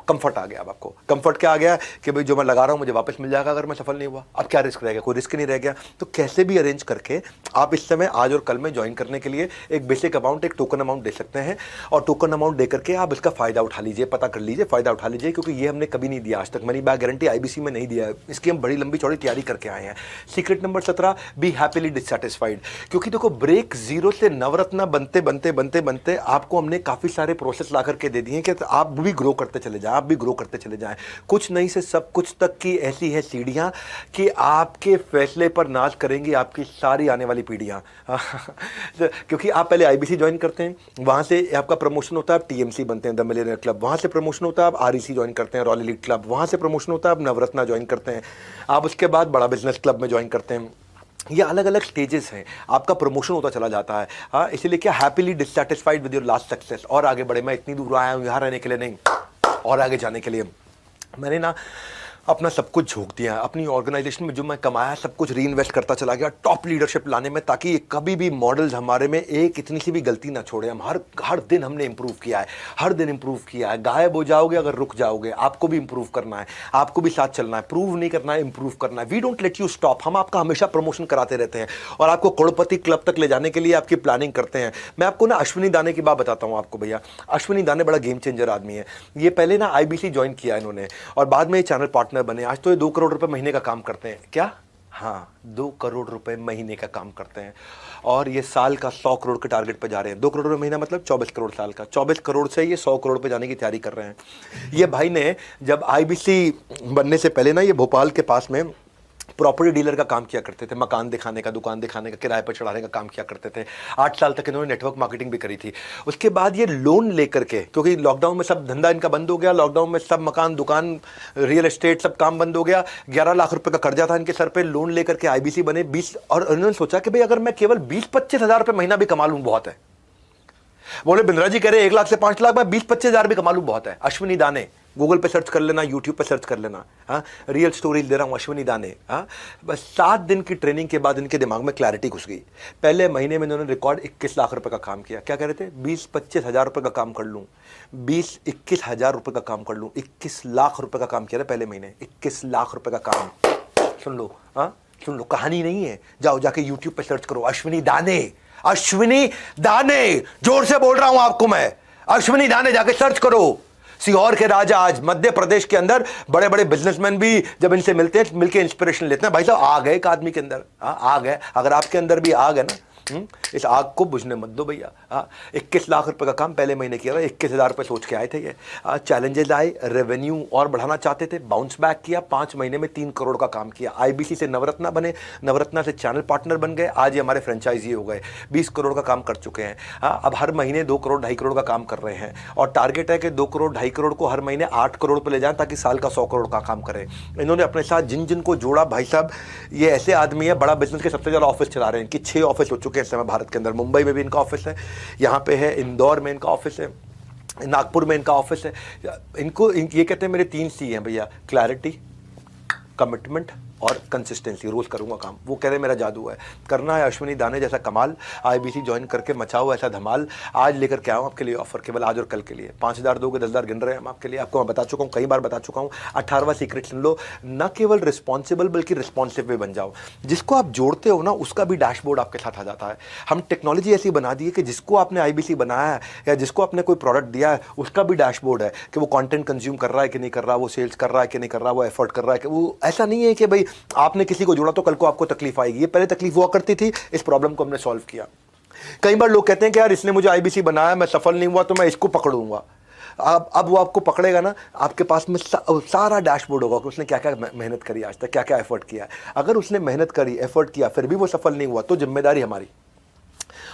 कंफर्ट आ गया। अब आपको कंफर्ट क्या आ गया कि भाई जो मैं लगा रहा हूं मुझे वापस मिल जाएगा अगर मैं सफल नहीं हुआ। अब क्या रिस्क रह गया? कोई रिस्क नहीं रह गया। तो कैसे भी अरेंज करके आप इस समय आज और कल में ज्वाइन करने के लिए एक बेसिक अमाउंट, एक टोकन अमाउंट दे सकते हैं। और टोकन अमाउंट दे करके आप इसका फायदा उठा लीजिए, पता कर लीजिए, फायदा उठा लीजिए, क्योंकि ये हमने कभी नहीं दिया आज तक। मनी बैक गारंटी आईबीसी में नहीं दिया है, इसकी हम बड़ी लंबी चौड़ी तैयारी करके आए हैं। Secret number 17, B happily dissatisfied. क्योंकि देखो ब्रेक जीरो से नवरत्ना बनते बनते बनते बनते आपको हमने काफी सारे प्रोसेस ला करके दे दिए कि आप भी ग्रो करते चले जाए, आप भी ग्रो करते चले जाएं। कुछ नहीं से सब कुछ तक की ऐसी है सीढ़ियां कि आपके फैसले पर नाज करेंगी आपकी सारी आने वाली पीढ़ियां। क्योंकि आप पहले आईबीसी ज्वाइन करते हैं, वहां से आपका प्रमोशन होता है, आप टीएमसी बनते हैं, द मिलियनियर क्लब। वहां से प्रमोशन होता है, आप आरईसी ज्वाइन करते हैं, रॉयल एलीट क्लब। वहां से प्रमोशन होता है, आप नवरत्ना ज्वाइन करते हैं। आप उसके बाद बड़ा बिजनेस क्लब में ज्वाइन करते हैं। ये अलग अलग स्टेजेस हैं, आपका प्रमोशन होता चला जाता है। हाँ, इसीलिए क्या happily dissatisfied with your last success. और आगे बढ़े, मैं इतनी दूर आया हूं यहाँ रहने के लिए नहीं, और आगे जाने के लिए। मैंने ना अपना सब कुछ झोंक दिया है, अपनी ऑर्गेनाइजेशन में जो मैं कमाया सब कुछ री इन्वेस्ट करता चला गया टॉप लीडरशिप लाने में, ताकि कभी भी मॉडल्स हमारे में एक इतनी सी भी गलती ना छोड़े। हम हर दिन हमने इंप्रूव किया है, हर दिन इंप्रूव किया है। गायब हो जाओगे अगर रुक जाओगे, आपको भी इंप्रूव करना है, आपको भी साथ चलना है, प्रूव नहीं करना है, इंप्रूव करना है। We don't let you stop. हम आपका हमेशा प्रमोशन कराते रहते हैं और आपको करोड़पति क्लब तक ले जाने के लिए आपकी प्लानिंग करते हैं। मैं आपको ना अश्विनी दाने की बात बताता हूँ आपको भैया। अश्विनी दाने बड़ा गेम चेंजर आदमी है। ये पहले ना आईबीसी ज्वाइन किया इन्होंने और बाद में ये चैनल पार्टनर बने। आज तो ये 2 करोड़ रुपए महीने का काम करते हैं। क्या? हाँ, 2 करोड़ रुपए महीने का काम करते हैं और ये साल का 100 करोड़ के टारगेट पे जा रहे हैं। 2 करोड़ रुपए महीना मतलब 24 करोड़ साल का। 24 करोड़ से ये 100 करोड़ पे जाने की तैयारी कर रहे हैं। ये भाई ने जब आईबीसी बनने से पहले ना, ये भोपाल के पास में प्रॉपर्टी डीलर का काम किया करते थे, मकान दिखाने का, दुकान दिखाने का, किराए पर चढ़ाने का काम किया करते थे। 8 साल तक इन्होंने नेटवर्क मार्केटिंग भी करी थी। उसके बाद ये लोन लेकर के, क्योंकि लॉकडाउन में सब धंधा इनका बंद हो गया, लॉकडाउन में सब मकान, दुकान, रियल एस्टेट सब काम बंद हो गया, 11 लाख रुपए का कर्जा था इनके सर पे, लोन लेकर के आईबीसी बने 20, और इन्होंने सोचा कि भाई अगर मैं केवल 20-25 हज़ार रुपये महीना भी कमा लूँ बहुत है। बोले बिंद्रा जी कह रहे 1 लाख से 5 लाख, मैं 20-25 हज़ार भी कमा लूँ बहुत है। अश्विनी दाने गूगल पे सर्च कर लेना, यूट्यूब पे सर्च कर लेना। हाँ, रियल स्टोरीज दे रहा हूँ, अश्विनी दाने। हाँ, बस 7 दिन की ट्रेनिंग के बाद इनके दिमाग में क्लैरिटी घुस गई। पहले महीने में इन्होंने रिकॉर्ड 21 लाख रुपए का काम किया। क्या कह रहे थे? 20-25 हज़ार रुपये का काम कर लूँ, 20-21 हज़ार रुपये का काम कर लूँ। 21 लाख रुपये का काम किया था पहले महीने, 21 लाख रुपये का काम। सुन लो, हाँ सुन लो, कहानी नहीं है, जाओ जाके यूट्यूब पे सर्च करो, अश्विनी दाने, अश्विनी दाने, जोर से बोल रहा हूं आपको मैं, अश्विनी दाने जाके सर्च करो। सीहोर के राजा आज मध्य प्रदेश के अंदर बड़े बड़े बिजनेसमैन भी जब इनसे मिलते हैं, मिलके इंस्पिरेशन लेते हैं। भाई साहब आग है एक आदमी के अंदर, आग है। अगर आपके अंदर भी आग है ना, इस आग को बुझने मत दो भैया। 21 लाख रुपए का काम पहले महीने किया था, 21 हज़ार रुपये सोच के आए थे ये। चैलेंजेस आए, रेवेन्यू और बढ़ाना चाहते थे, बाउंस बैक किया, 5 महीने में 3 करोड़ का काम किया। आईबीसी से नवरत्ना बने, नवरत्ना से चैनल पार्टनर बन गए, आज ये हमारे फ्रेंचाइजी हो गए, 20 करोड़ का काम कर चुके हैं। अब हर महीने 2 करोड़ 2.5 करोड़ का काम कर रहे हैं, और टारगेट है कि 2 करोड़ 2.5 करोड़ को हर महीने 8 करोड़ पर ले जाएं, ताकि साल का 100 करोड़ का काम करें। इन्होंने अपने साथ जिन जिन को जोड़ा, भाई साहब ये ऐसे आदमी है, बड़ा बिजनेस के सबसे ज़्यादा ऑफिस चला रहे हैं। इनकी 6 ऑफिस हो चुके हैं इस समय भारत के अंदर। मुंबई में भी इनका ऑफिस है, यहाँ पे है, इंदौर में इनका ऑफिस है, नागपुर में इनका ऑफिस है। इनको ये कहते हैं मेरे 3 C हैं भैया, क्लैरिटी, कमिटमेंट और कंसिस्टेंसी। रोज करूंगा काम, वो कह रहे मेरा जादू है। करना है अश्विनी दाने जैसा कमाल, आईबीसी ज्वाइन करके मचाओ ऐसा धमाल। आज लेकर के आऊँ आपके लिए ऑफर, केवल आज और कल के लिए। 5,000 दोगे, 10,000 गिन रहे हैं हम आपके लिए। आपको मैं बता चुका हूँ, कई बार बता चुका हूँ। 18वां सीक्रेट सुन लो, न केवल रिस्पॉन्सिबल बल्कि रिस्पॉन्सिव भी बन जाओ। जिसको आप जोड़ते हो ना, उसका भी डैशबोर्ड आपके साथ आ जाता है। हम टेक्नोलॉजी ऐसी बना दी है कि जिसको आपने आईबीसी बनाया है या जिसको आपने कोई प्रोडक्ट दिया है, उसका भी डैशबोर्ड है कि वो कंटेंट कंज्यूम कर रहा है कि नहीं कर रहा, वो सेल्स कर रहा है कि नहीं कर रहा, वो एफर्ट कर रहा है कि वो। ऐसा नहीं है कि भाई आपने किसी को जोड़ा तो कल को आपको तकलीफ आएगी। ये पहले तकलीफ हुआ करती थी, इस प्रॉब्लम को हमने सॉल्व किया। कई बार लोग कहते हैं कि यार इसने मुझे आईबीसी बनाया, मैं सफल नहीं हुआ तो मैं इसको पकड़ूंगा। अब वो आपको पकड़ेगा ना, आपके पास में सारा डैशबोर्ड होगा कि उसने क्या क्या मेहनत करी आज तक, क्या क्या एफर्ट किया। अगर उसने मेहनत करी, एफर्ट किया, फिर भी वो सफल नहीं हुआ, तो जिम्मेदारी हमारी।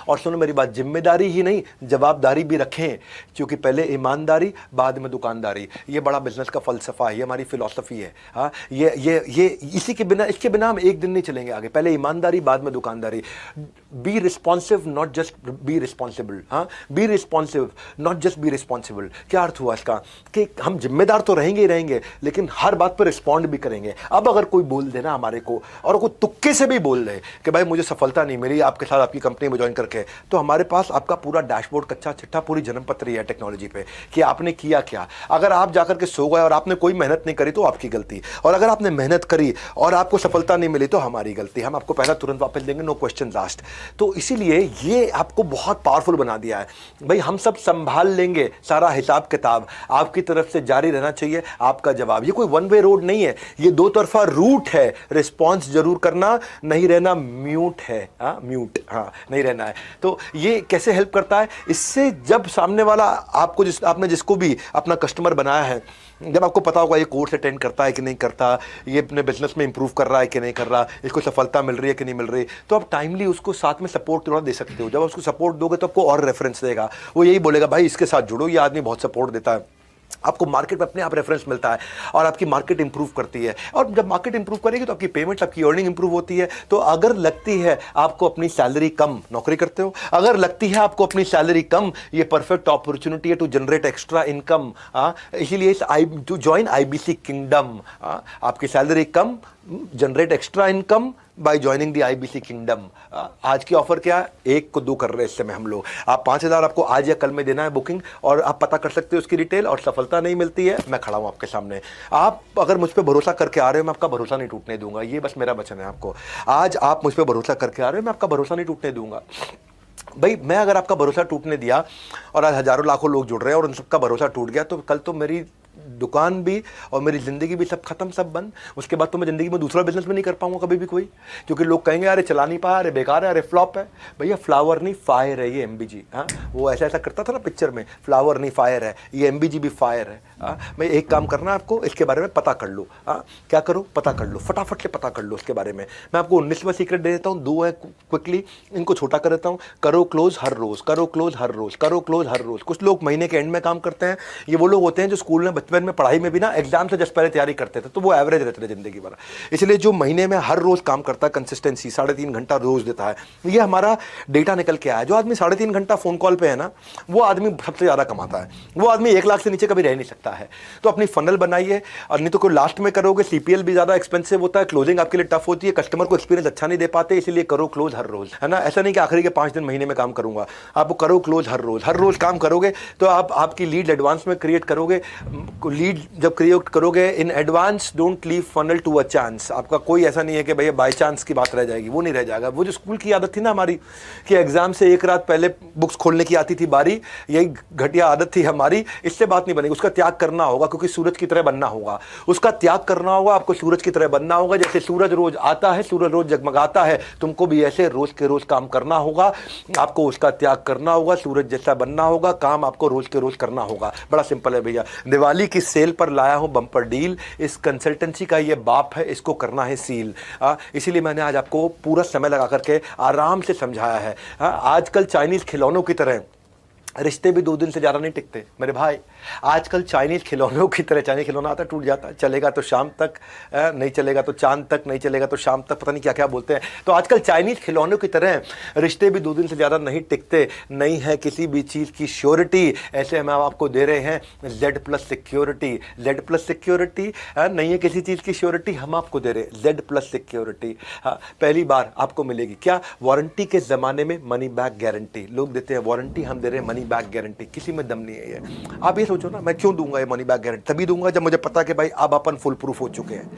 और सुनो मेरी बात, जिम्मेदारी ही नहीं, जवाबदारी भी रखें, क्योंकि पहले ईमानदारी बाद में दुकानदारी। ये बड़ा बिजनेस का फलसफा है, ये हमारी फिलॉसफी है। हाँ, ये इसी के बिना, इसके बिना हम एक दिन नहीं चलेंगे आगे। पहले ईमानदारी बाद में दुकानदारी। Be responsive not just be responsible. हाँ, be responsive not just be responsible. क्या अर्थ हुआ इसका? कि हम जिम्मेदार तो रहेंगे ही रहेंगे, लेकिन हर बात पर रिस्पॉन्ड भी करेंगे। अब अगर कोई बोल दे ना हमारे को, और कोई तुक्के से भी बोल दे कि भाई मुझे सफलता नहीं मिली आपके साथ, आपकी कंपनी में ज्वाइन करके, तो हमारे पास आपका पूरा डैशबोर्ड, कच्चा चिट्ठा, पूरी जन्मपत्री है टेक्नोलॉजी पे कि आपने किया क्या। अगर आप जाकर के सो गए और आपने कोई मेहनत नहीं करी तो आपकी गलती, और अगर आपने मेहनत करी और आपको सफलता नहीं मिली तो हमारी गलती। हम आपको पैसा तुरंत वापस देंगे, नो क्वेश्चन आस्क्ड। तो इसीलिए ये आपको बहुत पावरफुल बना दिया है। भाई हम सब संभाल लेंगे, सारा हिसाब किताब आपकी तरफ से जारी रहना चाहिए, आपका जवाब। ये कोई वन वे रोड नहीं है, ये 2 तरफा रूट है। रिस्पॉन्स जरूर करना, नहीं रहना म्यूट है। म्यूट, हाँ नहीं रहना है। तो ये कैसे हेल्प करता है? इससे जब सामने वाला आपको, आपने जिसको भी अपना कस्टमर बनाया है, जब आपको पता होगा ये कोर्स अटेंड करता है कि नहीं करता, ये अपने बिजनेस में इंप्रूव कर रहा है कि नहीं कर रहा, इसको सफलता मिल रही है कि नहीं मिल रही, तो आप टाइमली उसको साथ में सपोर्ट थोड़ा दे सकते हो। जब उसको सपोर्ट दोगे तो आपको और रेफरेंस देगा, वो यही बोलेगा भाई इसके साथ जुड़ो, ये आदमी बहुत सपोर्ट देता है। आपको मार्केट में अपने आप रेफरेंस मिलता है और आपकी मार्केट इंप्रूव करती है। और जब मार्केट इंप्रूव करेगी तो आपकी पेमेंट, आपकी अर्निंग इंप्रूव होती है। तो अगर लगती है आपको अपनी सैलरी कम, नौकरी करते हो, अगर लगती है आपको अपनी सैलरी कम, ये परफेक्ट अपॉर्चुनिटी है टू जनरेट एक्स्ट्रा इनकम। इसीलिए टू ज्वाइन आईबीसी किंगडम। आपकी salary come, generate extra income by joining the IBC kingdom. आज की ऑफर क्या है? 1 को 2 कर रहे हैं इस समय हम लोग। आप 5,000 आपको आज या कल में देना है बुकिंग, और आप पता कर सकते हो उसकी डिटेल। और सफलता नहीं मिलती है, मैं खड़ा हूं आपके सामने। आप अगर मुझ पर भरोसा करके आ रहे हो, मैं आपका भरोसा नहीं टूटने दूंगा। ये बस मेरा वचन है आपको। आज आप मुझ पर भरोसा करके आ रहे हो, मैं आपका भरोसा नहीं टूटने दूंगा। भाई मैं अगर आपका भरोसा टूटने दिया और आज हजारों लाखों लोग जुड़ रहे हैं और उन सबका भरोसा टूट गया, तो कल तो मेरी दुकान भी और मेरी ज़िंदगी भी सब खत्म, सब बंद। उसके बाद तो मैं ज़िंदगी में दूसरा बिजनेस भी नहीं कर पाऊंगा कभी भी कोई, क्योंकि लोग कहेंगे अरे चला नहीं पाया, अरे बेकार है, अरे फ्लॉप है। भैया फ्लावर नहीं फायर है ये MBG। हाँ, वो ऐसा ऐसा करता था ना पिक्चर में, फ्लावर नहीं फायर है, ये MBG भी फायर है। हाँ, मैं एक काम करना है आपको, इसके बारे में पता कर लो। हाँ, क्या करो, पता कर लो, फटाफट से पता कर लो इसके बारे में। मैं आपको 19वां सीक्रेट दे देता हूँ, 2 है क्विकली, इनको छोटा कर देता हूँ। करो क्लोज हर रोज़, करो क्लोज हर रोज़, करो क्लोज हर रोज़। कुछ लोग महीने के एंड में काम करते हैं, ये वो लोग होते हैं जो स्कूल में बचपन में पढ़ाई में भी ना एग्जाम से जस्ट पहले तैयारी करते थे, तो वो एवरेज रहते थे जिंदगी भर। इसलिए जो महीने में हर रोज़ काम करता है, कंसिस्टेंसी 3.5 घंटा रोज़ देता है, ये हमारा डेटा निकल के आया। जो आदमी 3.5 घंटा फ़ोन कॉल पे है ना, वो आदमी सबसे ज़्यादा कमाता है। वो आदमी 1 लाख से नीचे कभी रह नहीं सकता है। तो अपनी फनल बनाइए, और नहीं तो कोई लास्ट में करोगे, CPL भी ज़्यादा एक्सपेंसिव होता है, क्लोजिंग आपके लिए टफ होती है, कस्टमर को एक्सपीरियंस अच्छा नहीं दे पाते, इसलिए करो क्लोज हर रोज़, है ना। ऐसा नहीं कि आखिरी के 5 दिन महीने में काम करूंगा, आप करो क्लोज हर रोज़ काम करोगे तो आप आपकी लीड एडवांस में क्रिएट करोगे। लीड जब क्रिएट करोगे in advance, don't leave funnel to a chance. आपका कोई ऐसा नहीं है कि भैया बाय चांस की बात रह जाएगी, वो नहीं रह जाएगा। वो जो स्कूल की आदत थी ना हमारी, कि एग्जाम से 1 रात पहले बुक्स खोलने की आती थी बारी, यही घटिया आदत थी हमारी, इससे बात नहीं बनेगी। उसका त्याग करना होगा, क्योंकि सूरज की तरह बनना होगा, उसका त्याग करना होगा। आपको सूरज की तरह बनना होगा, जैसे सूरज रोज आता है, सूरज रोज जगमगाता है, तुमको भी ऐसे रोज के रोज काम करना होगा। आपको उसका त्याग करना होगा, सूरज जैसा बनना होगा, काम आपको रोज के रोज करना होगा। बड़ा सिंपल है भैया। दिवाली की सेल पर लाया हूं बम्पर डील, इस कंसल्टेंसी का ये बाप है, इसको करना है सील। इसीलिए मैंने आज आपको पूरा समय लगा करके आराम से समझाया है। आजकल चाइनीज खिलौनों की तरह रिश्ते भी 2 दिन से ज़्यादा नहीं टिकते मेरे भाई। आजकल चाइनीज़ खिलौनों की तरह, चाइनीज़ खिलौना आता है टूट जाता है, चलेगा तो शाम तक, नहीं चलेगा तो चांद तक, नहीं चलेगा तो शाम तक, पता नहीं क्या क्या बोलते हैं। तो आजकल चाइनीज़ खिलौनों की तरह रिश्ते भी 2 दिन से ज़्यादा नहीं टिकते। नहीं है किसी भी चीज़ की श्योरिटी, ऐसे हम आपको दे रहे हैं Z+ सिक्योरिटी। Z+ सिक्योरिटी नहीं है किसी चीज़ की श्योरिटी, हम आपको दे रहे हैं Z+ सिक्योरिटी। हाँ, पहली बार आपको मिलेगी क्या, वारंटी के ज़माने में मनी बैक गारंटी। लोग देते हैं वारंटी, हम दे रहे हैं मनी बैक गारंटी। किसी में दम नहीं है ये। आप ये सोचो ना, मैं क्यों दूंगा ये मनी बैक गारंटी? तभी दूंगा जब मुझे पता कि भाई अब अपन फुल प्रूफ हो चुके हैं,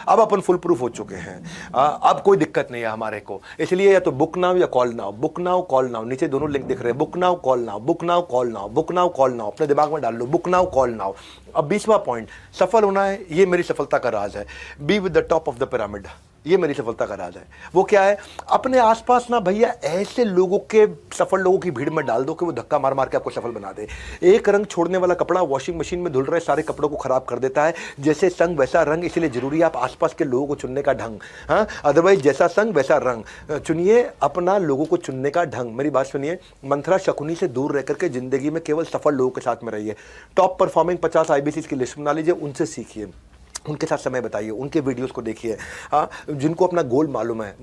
अब अपन फुल प्रूफ हो चुके हैं, अब कोई दिक्कत नहीं है हमारे को। इसलिए या तो बुक नाउ या call now, book now call now, नीचे दोनों लिंक दिख रहे हैं, book now call now, book now call now, book now call now. अपने दिमाग में डाल लो, बुक नाउ कॉल नाउ। अब 20वां पॉइंट, सफल होना है, ये मेरी सफलता का राज है। Be with the top of the pyramid, ये मेरी सफलता का राज है। वो क्या है, अपने आसपास ना भैया ऐसे लोगों के, सफल लोगों की भीड़ में डाल दो कि वो धक्का मार मार के आपको सफल बना दे। एक रंग छोड़ने वाला कपड़ा वॉशिंग मशीन में धुल रहे सारे कपड़ों को खराब कर देता है। जैसे संग वैसा रंग, इसलिए जरूरी है आप आसपास के लोगों को चुनने का ढंग। हाँ, अदरवाइज जैसा संग वैसा रंग। चुनिए अपना लोगों को चुनने का ढंग। मेरी बात सुनिए, मंथरा शकुनी से दूर रह करके जिंदगी में केवल सफल लोगों के साथ में रहिए। टॉप परफॉर्मिंग 50 IBC की लिस्ट बना लीजिए, उनसे सीखिए, उनके साथ समय बताइए, उनके वीडियोस को देखिए। हाँ, जिनको अपना गोल मालूम है।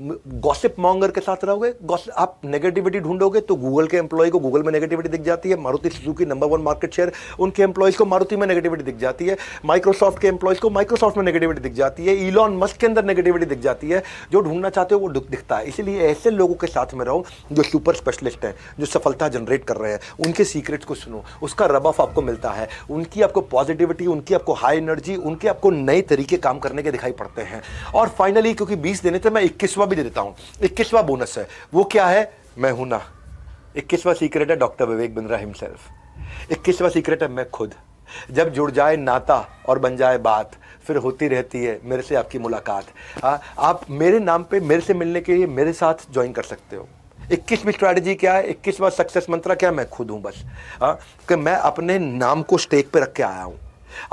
गॉसिप मॉन्गर के साथ रहोगे, आप नेगेटिविटी ढूंढोगे तो गूगल के एम्प्लॉय को गूगल में नेगेटिविटी दिख जाती है। Maruti Suzuki number 1 market share, उनके एम्प्लॉयज को मारुति में नेगेटिविटी दिख जाती है। माइक्रोसॉफ्ट के एम्प्लॉयज को माइक्रोसॉफ्ट में नेगेटिविटी दिख जाती है। इलॉन मस्क के अंदर नेगेटिविटी दिख जाती है। जो ढूंढना चाहते हो वो दिखता है। इसीलिए ऐसे लोगों के साथ में रहो जो सुपर स्पेशलिस्ट हैं, जो सफलता जनरेट कर रहे हैं। उनके सीक्रेट्स को सुनो, उसका रब ऑफ आपको मिलता है। उनकी आपको पॉजिटिविटी, उनकी आपको हाई एनर्जी, उनके आपको नए तरीके काम करने के दिखाई पड़ते हैं। और फाइनली, क्योंकि 20 देने थे, मैं 21वां भी दे देता हूं। 21वां बोनस है। वो क्या है, मैं हूं ना। 21वां सीक्रेट है doctor Vivek Bindra himself. 21वां secret है मैं खुद। जब जुड़ जाए नाता और बन जाए बात, फिर होती रहती है मेरे से आपकी मुलाकात। आप मेरे नाम पे मेरे से मिलने के लिए मेरे साथ ज्वाइन कर सकते हो। 21वीं स्ट्रैटेजी क्या है, 21वां सक्सेस मंत्र क्या है, मैं खुद हूं बस। कि मैं अपने नाम को स्टेक पे रख के आया हूं।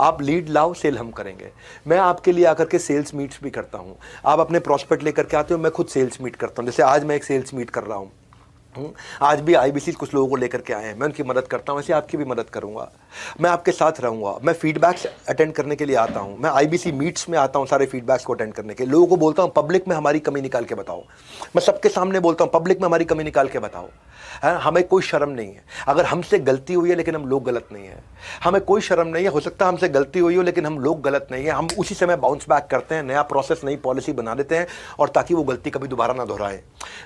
आप लीड लाओ, सेल हम करेंगे। मैं आपके लिए आकर के सेल्स मीट्स भी करता हूं। आप अपने प्रॉस्पेक्ट लेकर के आते हो, मैं खुद सेल्स मीट करता हूं। जैसे आज मैं एक सेल्स मीट कर रहा हूं, आज भी IBC कुछ लोगों को लेकर के आए हैं, मैं उनकी मदद करता हूं। वैसे आपकी भी मदद करूंगा, मैं आपके साथ रहूंगा। मैं फीडबैक्स अटेंड करने के लिए आता हूं। मैं IBC मीट्स में आता हूं सारे फीडबैक्स को अटेंड करने के। लोगों को बोलता हूं पब्लिक में हमारी कमी निकाल के बताओ। मैं सबके सामने बोलता हूं पब्लिक में हमारी कमी निकाल के बताओ। हमें कोई शर्म नहीं है अगर हमसे गलती हुई है, लेकिन हम लोग गलत नहीं है। हमें कोई शर्म नहीं है, हो सकता है हमसे गलती हुई हो लेकिन हम लोग गलत नहीं है। हम उसी समय बाउंस बैक करते हैं, नया प्रोसेस, नई पॉलिसी बना देते हैं, और ताकि वो गलती कभी दोबारा ना दोहराएं।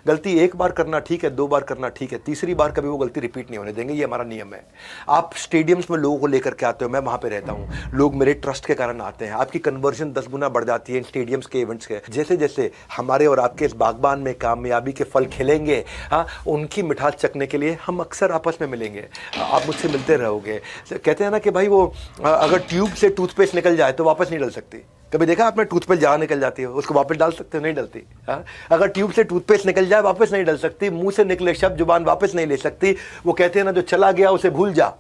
गलती एक बार करना ठीक है, 2 बार करना ठीक है, तीसरी बार कभी वो गलती रिपीट नहीं होने देंगे। ये हमारा नियम है। आप स्टेडियम्स में लोगों को लेकर के आते हो, मैं वहाँ पे रहता हूँ, लोग मेरे ट्रस्ट के कारण आते हैं, आपकी कन्वर्जन 10 गुना बढ़ जाती है इन स्टेडियम्स के इवेंट्स के। जैसे जैसे हमारे और आपके इस बागबान में कामयाबी के फल खिलेंगे, हाँ, उनकी मिठास चखने के लिए हम अक्सर आपस में मिलेंगे, आप मुझसे मिलते रहोगे। कहते हैं ना कि भाई वो अगर ट्यूब से टूथपेस्ट निकल जाए तो वापस नहीं डल सकती। कभी देखा आपने टूथपेस्ट जहाँ निकल जाती है उसको वापस डाल सकते हो? नहीं डलती। हाँ, अगर ट्यूब से टूथपेस्ट निकल जाए वापस नहीं डल सकती। मुंह से निकले शब्द जुबान वापस नहीं ले सकती। वो कहते हैं ना, जो चला गया उसे भूल जा,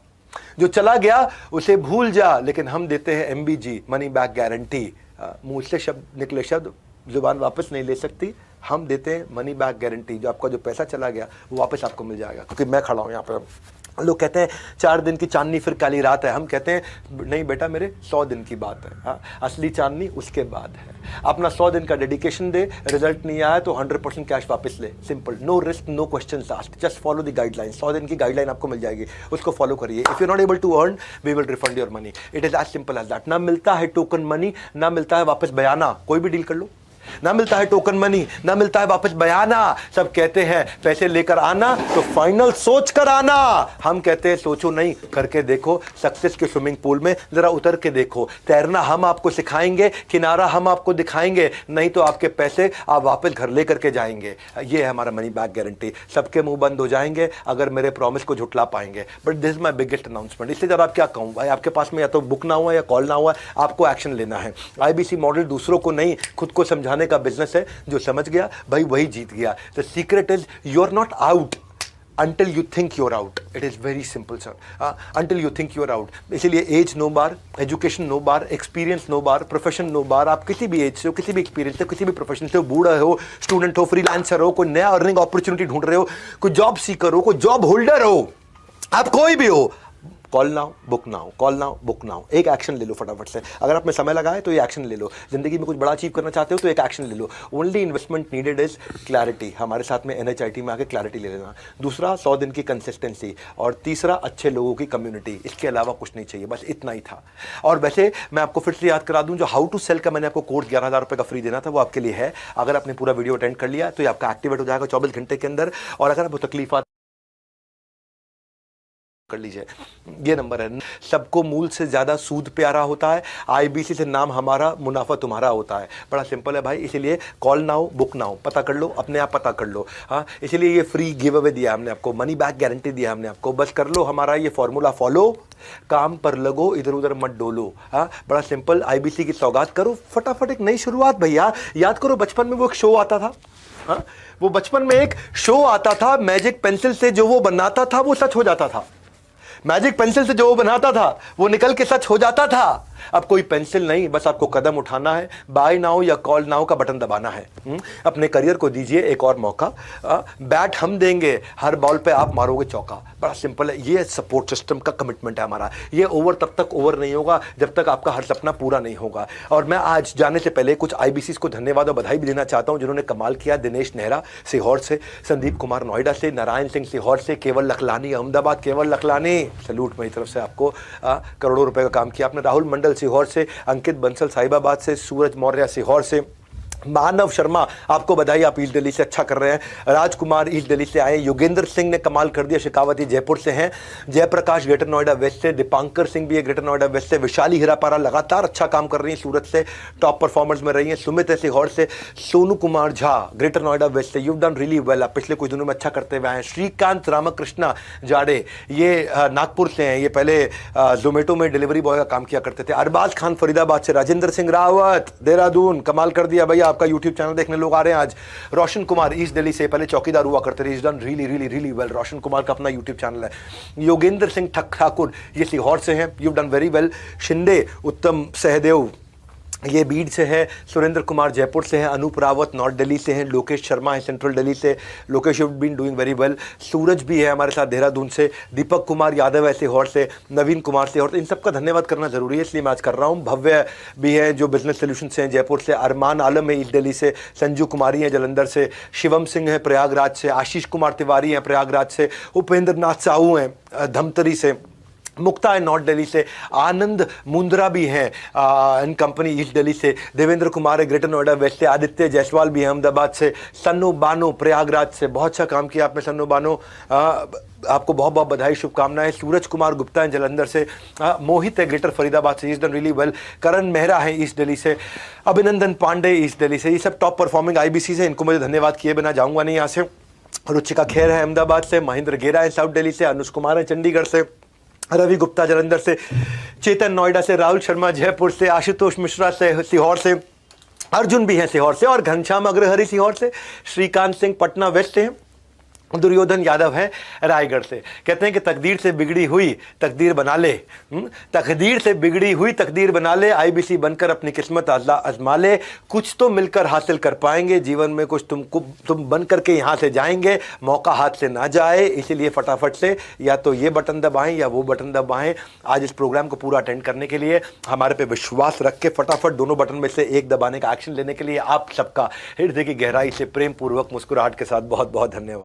जो चला गया उसे भूल जा। लेकिन हम देते हैं MBG, मनी बैक गारंटी। मुंह से शब्द निकले शब्द जुबान वापस नहीं ले सकती, हम देते हैं मनी बैक गारंटी। जो आपका जो पैसा चला गया वो वापस आपको मिल जाएगा। क्योंकि मैं खड़ा हूँ यहाँ पे, लोग कहते हैं 4 दिन की चांदनी फिर काली रात है, हम कहते हैं नहीं बेटा मेरे 100 दिन की बात है। हाँ, असली चांदनी उसके बाद है। अपना 100 दिन का डेडिकेशन दे, रिजल्ट नहीं आया तो 100% कैश वापस ले। Simple, no risk, no question asked, just follow the guideline. 100 दिन की गाइडलाइन आपको मिल जाएगी, उसको फॉलो करिए। If you not able to earn, we will refund your money. It is as simple as that. ना मिलता है टोकन मनी, ना मिलता है वापस बयाना। कोई भी डील कर लो, ना मिलता है टोकन मनी, ना मिलता है वापस बयाना। सब कहते हैं पैसे लेकर आना तो फाइनल सोच कर आना। हम कहते हैं सोचो नहीं, करके देखो। सक्सेस के स्विमिंग पूल में जरा उतर के देखो। तैरना हम आपको सिखाएंगे, किनारा हम आपको दिखाएंगे, नहीं तो आपके पैसे आप वापस घर लेकर के जाएंगे। ये है हमारा मनी बैक गारंटी। सबके मुंह बंद हो जाएंगे अगर मेरे प्रॉमिस को झुटला पाएंगे। But this is my biggest announcement. इसलिए जरा आप क्या कहूँ भाई, आपके पास में या तो बुक ना हुआ या कॉल ना हुआ, आपको एक्शन लेना है। IBC मॉडल दूसरों को नहीं, खुद को समझाने का बिजनेस है। जो समझ गया भाई वही जीत गया। The secret is you are not out until you think you're out. It is very simple, sir. Until you think you're out. इसलिए एज नो बार, एजुकेशन नो बार, एक्सपीरियंस नो बार, प्रोफेशन नो बार। आप किसी भी एज से हो, किसी भी experience से, किसी भी प्रोफेशन से हो, बूढ़ा हो, स्टूडेंट हो, फ्रीलांसर हो, कोई नया अर्निंग अपॉर्चुनिटी ढूंढ रहे हो, कोई जॉब सीकर हो, कोई जॉब होल्डर हो, आप कोई भी हो, call now book now, call now book now. एक एक्शन ले लो फटाफट से। अगर आप में समय लगा है तो ये एक्शन ले लो। जिंदगी में कुछ बड़ा अचीव करना चाहते हो तो एक एक्शन ले लो। Only investment needed is clarity. हमारे साथ में NHIT में आके क्लैरिटी ले लेना। दूसरा 100 दिन की कंसिस्टेंसी, और तीसरा अच्छे लोगों की कम्युनिटी। इसके अलावा कुछ नहीं चाहिए, बस इतना ही था। और वैसे मैं आपको फिर से याद करा दूं, जो हाउ टू सेल का मैंने आपको कोर्स 11,000 रुपये का फ्री देना था वो आपके लिए है। अगर आपने पूरा वीडियो अटेंड कर लिया तो ये आपका एक्टिवेट हो जाएगा 24 घंटे के अंदर। और अगर आपको तकलीफ कर लीजिए, ये नंबर है। सबको मूल से ज्यादा सूद प्यारा होता है। IBC से नाम हमारा, मुनाफा तुम्हारा होता है। बड़ा सिंपल है भाई। इसीलिए कॉल नाउ बुक नाउ, पता कर लो, अपने आप पता कर लो। हाँ, इसीलिए ये फ्री गिव अवे दिया हमने आपको, मनी बैक गारंटी दिया हमने आपको। बस कर लो हमारा ये फॉर्मूला फॉलो, काम पर लगो, इधर उधर मत डोलो। हाँ, बड़ा सिंपल। IBC की सौगात करो फटाफट। एक नई शुरुआत भैया। याद करो बचपन में वो एक शो आता था। हाँ, वो बचपन में एक शो आता था, मैजिक पेंसिल से जो वो बनाता था वो सच हो जाता था। मैजिक पेंसिल से जो वो बनाता था वो निकल के सच हो जाता था। अब कोई पेंसिल नहीं, बस आपको कदम उठाना है, बाय नाउ या कॉल नाउ का बटन दबाना है। अपने करियर को दीजिए एक और मौका। बैट हम देंगे, हर बॉल पे आप मारोगे चौका। बड़ा सिंपल है। ये सपोर्ट सिस्टम का कमिटमेंट है हमारा। ये ओवर तब तक ओवर नहीं होगा जब तक आपका हर सपना पूरा नहीं होगा। और मैं आज जाने से पहले कुछ IBCs को धन्यवाद और बधाई भी देना चाहता हूं जिन्होंने कमाल किया। दिनेश नेहरा सीहोर से, संदीप कुमार नोएडा से, नारायण सिंह सीहोर से, केवल लखलानी अहमदाबाद। केवल लखलानी, सैल्यूट मेरी तरफ से आपको। करोड़ों रुपए का काम किया आपने। राहुल मंडल सीहोर से, अंकित बंसल साहिबाबाद से, सूरज मौर्य सीहोर से, मानव शर्मा आपको बधाई, आप ईस्ट दिल्ली से अच्छा कर रहे हैं। राजकुमार ईस्ट दिल्ली से आए। योगेंद्र सिंह ने कमाल कर दिया, शेखावती जयपुर से हैं। जयप्रकाश ग्रेटर नोएडा वेस्ट से, दीपांकर सिंह भी है ग्रेटर नोएडा वेस्ट से। विशाली हिरापारा लगातार अच्छा काम कर रही है, सूरत से टॉप परफॉर्मर्स में रही हैं। सुमित है सीहोर से। सोनू कुमार झा ग्रेटर नोएडा वेस्ट से, यू डन रियली वेल, आप पिछले कुछ दिनों में अच्छा करते हुए आए हैं। श्रीकांत रामकृष्णा जाड़े, ये नागपुर से हैं, ये पहले जोमेटो में डिलीवरी बॉय का काम किया करते थे। अरबाज खान फरीदाबाद से। राजेंद्र सिंह रावत देहरादून, कमाल कर दिया भैया, आपका यूट्यूब चैनल देखने लोग आ रहे हैं आज। रोशन कुमार ईस्ट दिल्ली से, पहले चौकीदार हुआ करते थे, is done really really really well. Roshan Kumar का अपना यूट्यूब चैनल है। योगेंद्र सिंह ठाकुर ये सीहोर से हैं, you done very well. Shinde उत्तम सहदेव ये बीड से है। सुरेंद्र कुमार जयपुर से हैं। अनूप रावत नॉर्थ दिल्ली से हैं। लोकेश शर्मा है सेंट्रल दिल्ली से। Lokesh you been doing very well. Suraj भी है हमारे साथ देहरादून से। दीपक कुमार यादव है सीहोर से। नवीन कुमार सीहोर से। इन सबका धन्यवाद करना जरूरी है इसलिए मैं आज कर रहा हूँ। भव्य भी है जो बिजनेस सोल्यूशन से हैं जयपुर से। अरमान आलम है ईस्ट दिल्ली से। संजू कुमारी है जलंधर से। शिवम सिंह है प्रयागराज से। आशीष कुमार तिवारी हैं प्रयागराज से। उपेंद्र नाथ साहू हैं धमतरी से। मुक्ता है नॉर्थ दिल्ली से। आनंद मुंद्रा भी हैं इन कंपनी ईस्ट दिल्ली से। देवेंद्र कुमार है ग्रेटर नोएडा वेस्ट से। आदित्य जायसवाल भी है अहमदाबाद से। सन्नू बानो प्रयागराज से। बहुत अच्छा काम किया आपने सन्नू बानो। आपको बहुत बहुत बधाई, शुभकामनाएं। सूरज कुमार गुप्ता हैं जलंधर से, मोहित है ग्रेटर फरीदाबाद से, इज डन रियली वेल। करण मेहरा है ईस्ट दिल्ली से, अभिनंदन पांडे ईस्ट दिल्ली से, ये सब टॉप परफॉर्मिंग IBC से, इनको मुझे धन्यवाद किए बिना जाऊंगा नहीं यहाँ से। रुचिका खेर है अहमदाबाद से, महेंद्र गेरा है साउथ दिल्ली से, अनुज कुमार है चंडीगढ़ से, रवि गुप्ता जलंधर से, चेतन नोएडा से, राहुल शर्मा जयपुर से, आशुतोष मिश्रा से सीहोर से, अर्जुन भी हैं सीहोर से, और घनश्याम अग्रहरि सीहोर से, श्रीकांत सिंह पटना वेस्ट से, दुर्योधन यादव है रायगढ़ से। कहते हैं कि तकदीर से बिगड़ी हुई तकदीर बना ले, तकदीर से बिगड़ी हुई तकदीर बना ले, IBC बनकर अपनी किस्मत आजमा ले, कुछ तो मिलकर हासिल कर पाएंगे जीवन में, कुछ तुम बन करके यहाँ से जाएंगे, मौका हाथ से ना जाए, इसीलिए फटाफट से या तो ये बटन दबाएं या वो बटन दबाएं। आज इस प्रोग्राम को पूरा अटेंड करने के लिए, हमारे पे विश्वास रख के फटाफट दोनों बटन में से एक दबाने का एक्शन लेने के लिए आप सबका हृदय की गहराई से प्रेम पूर्वक मुस्कुराहट के साथ बहुत बहुत धन्यवाद।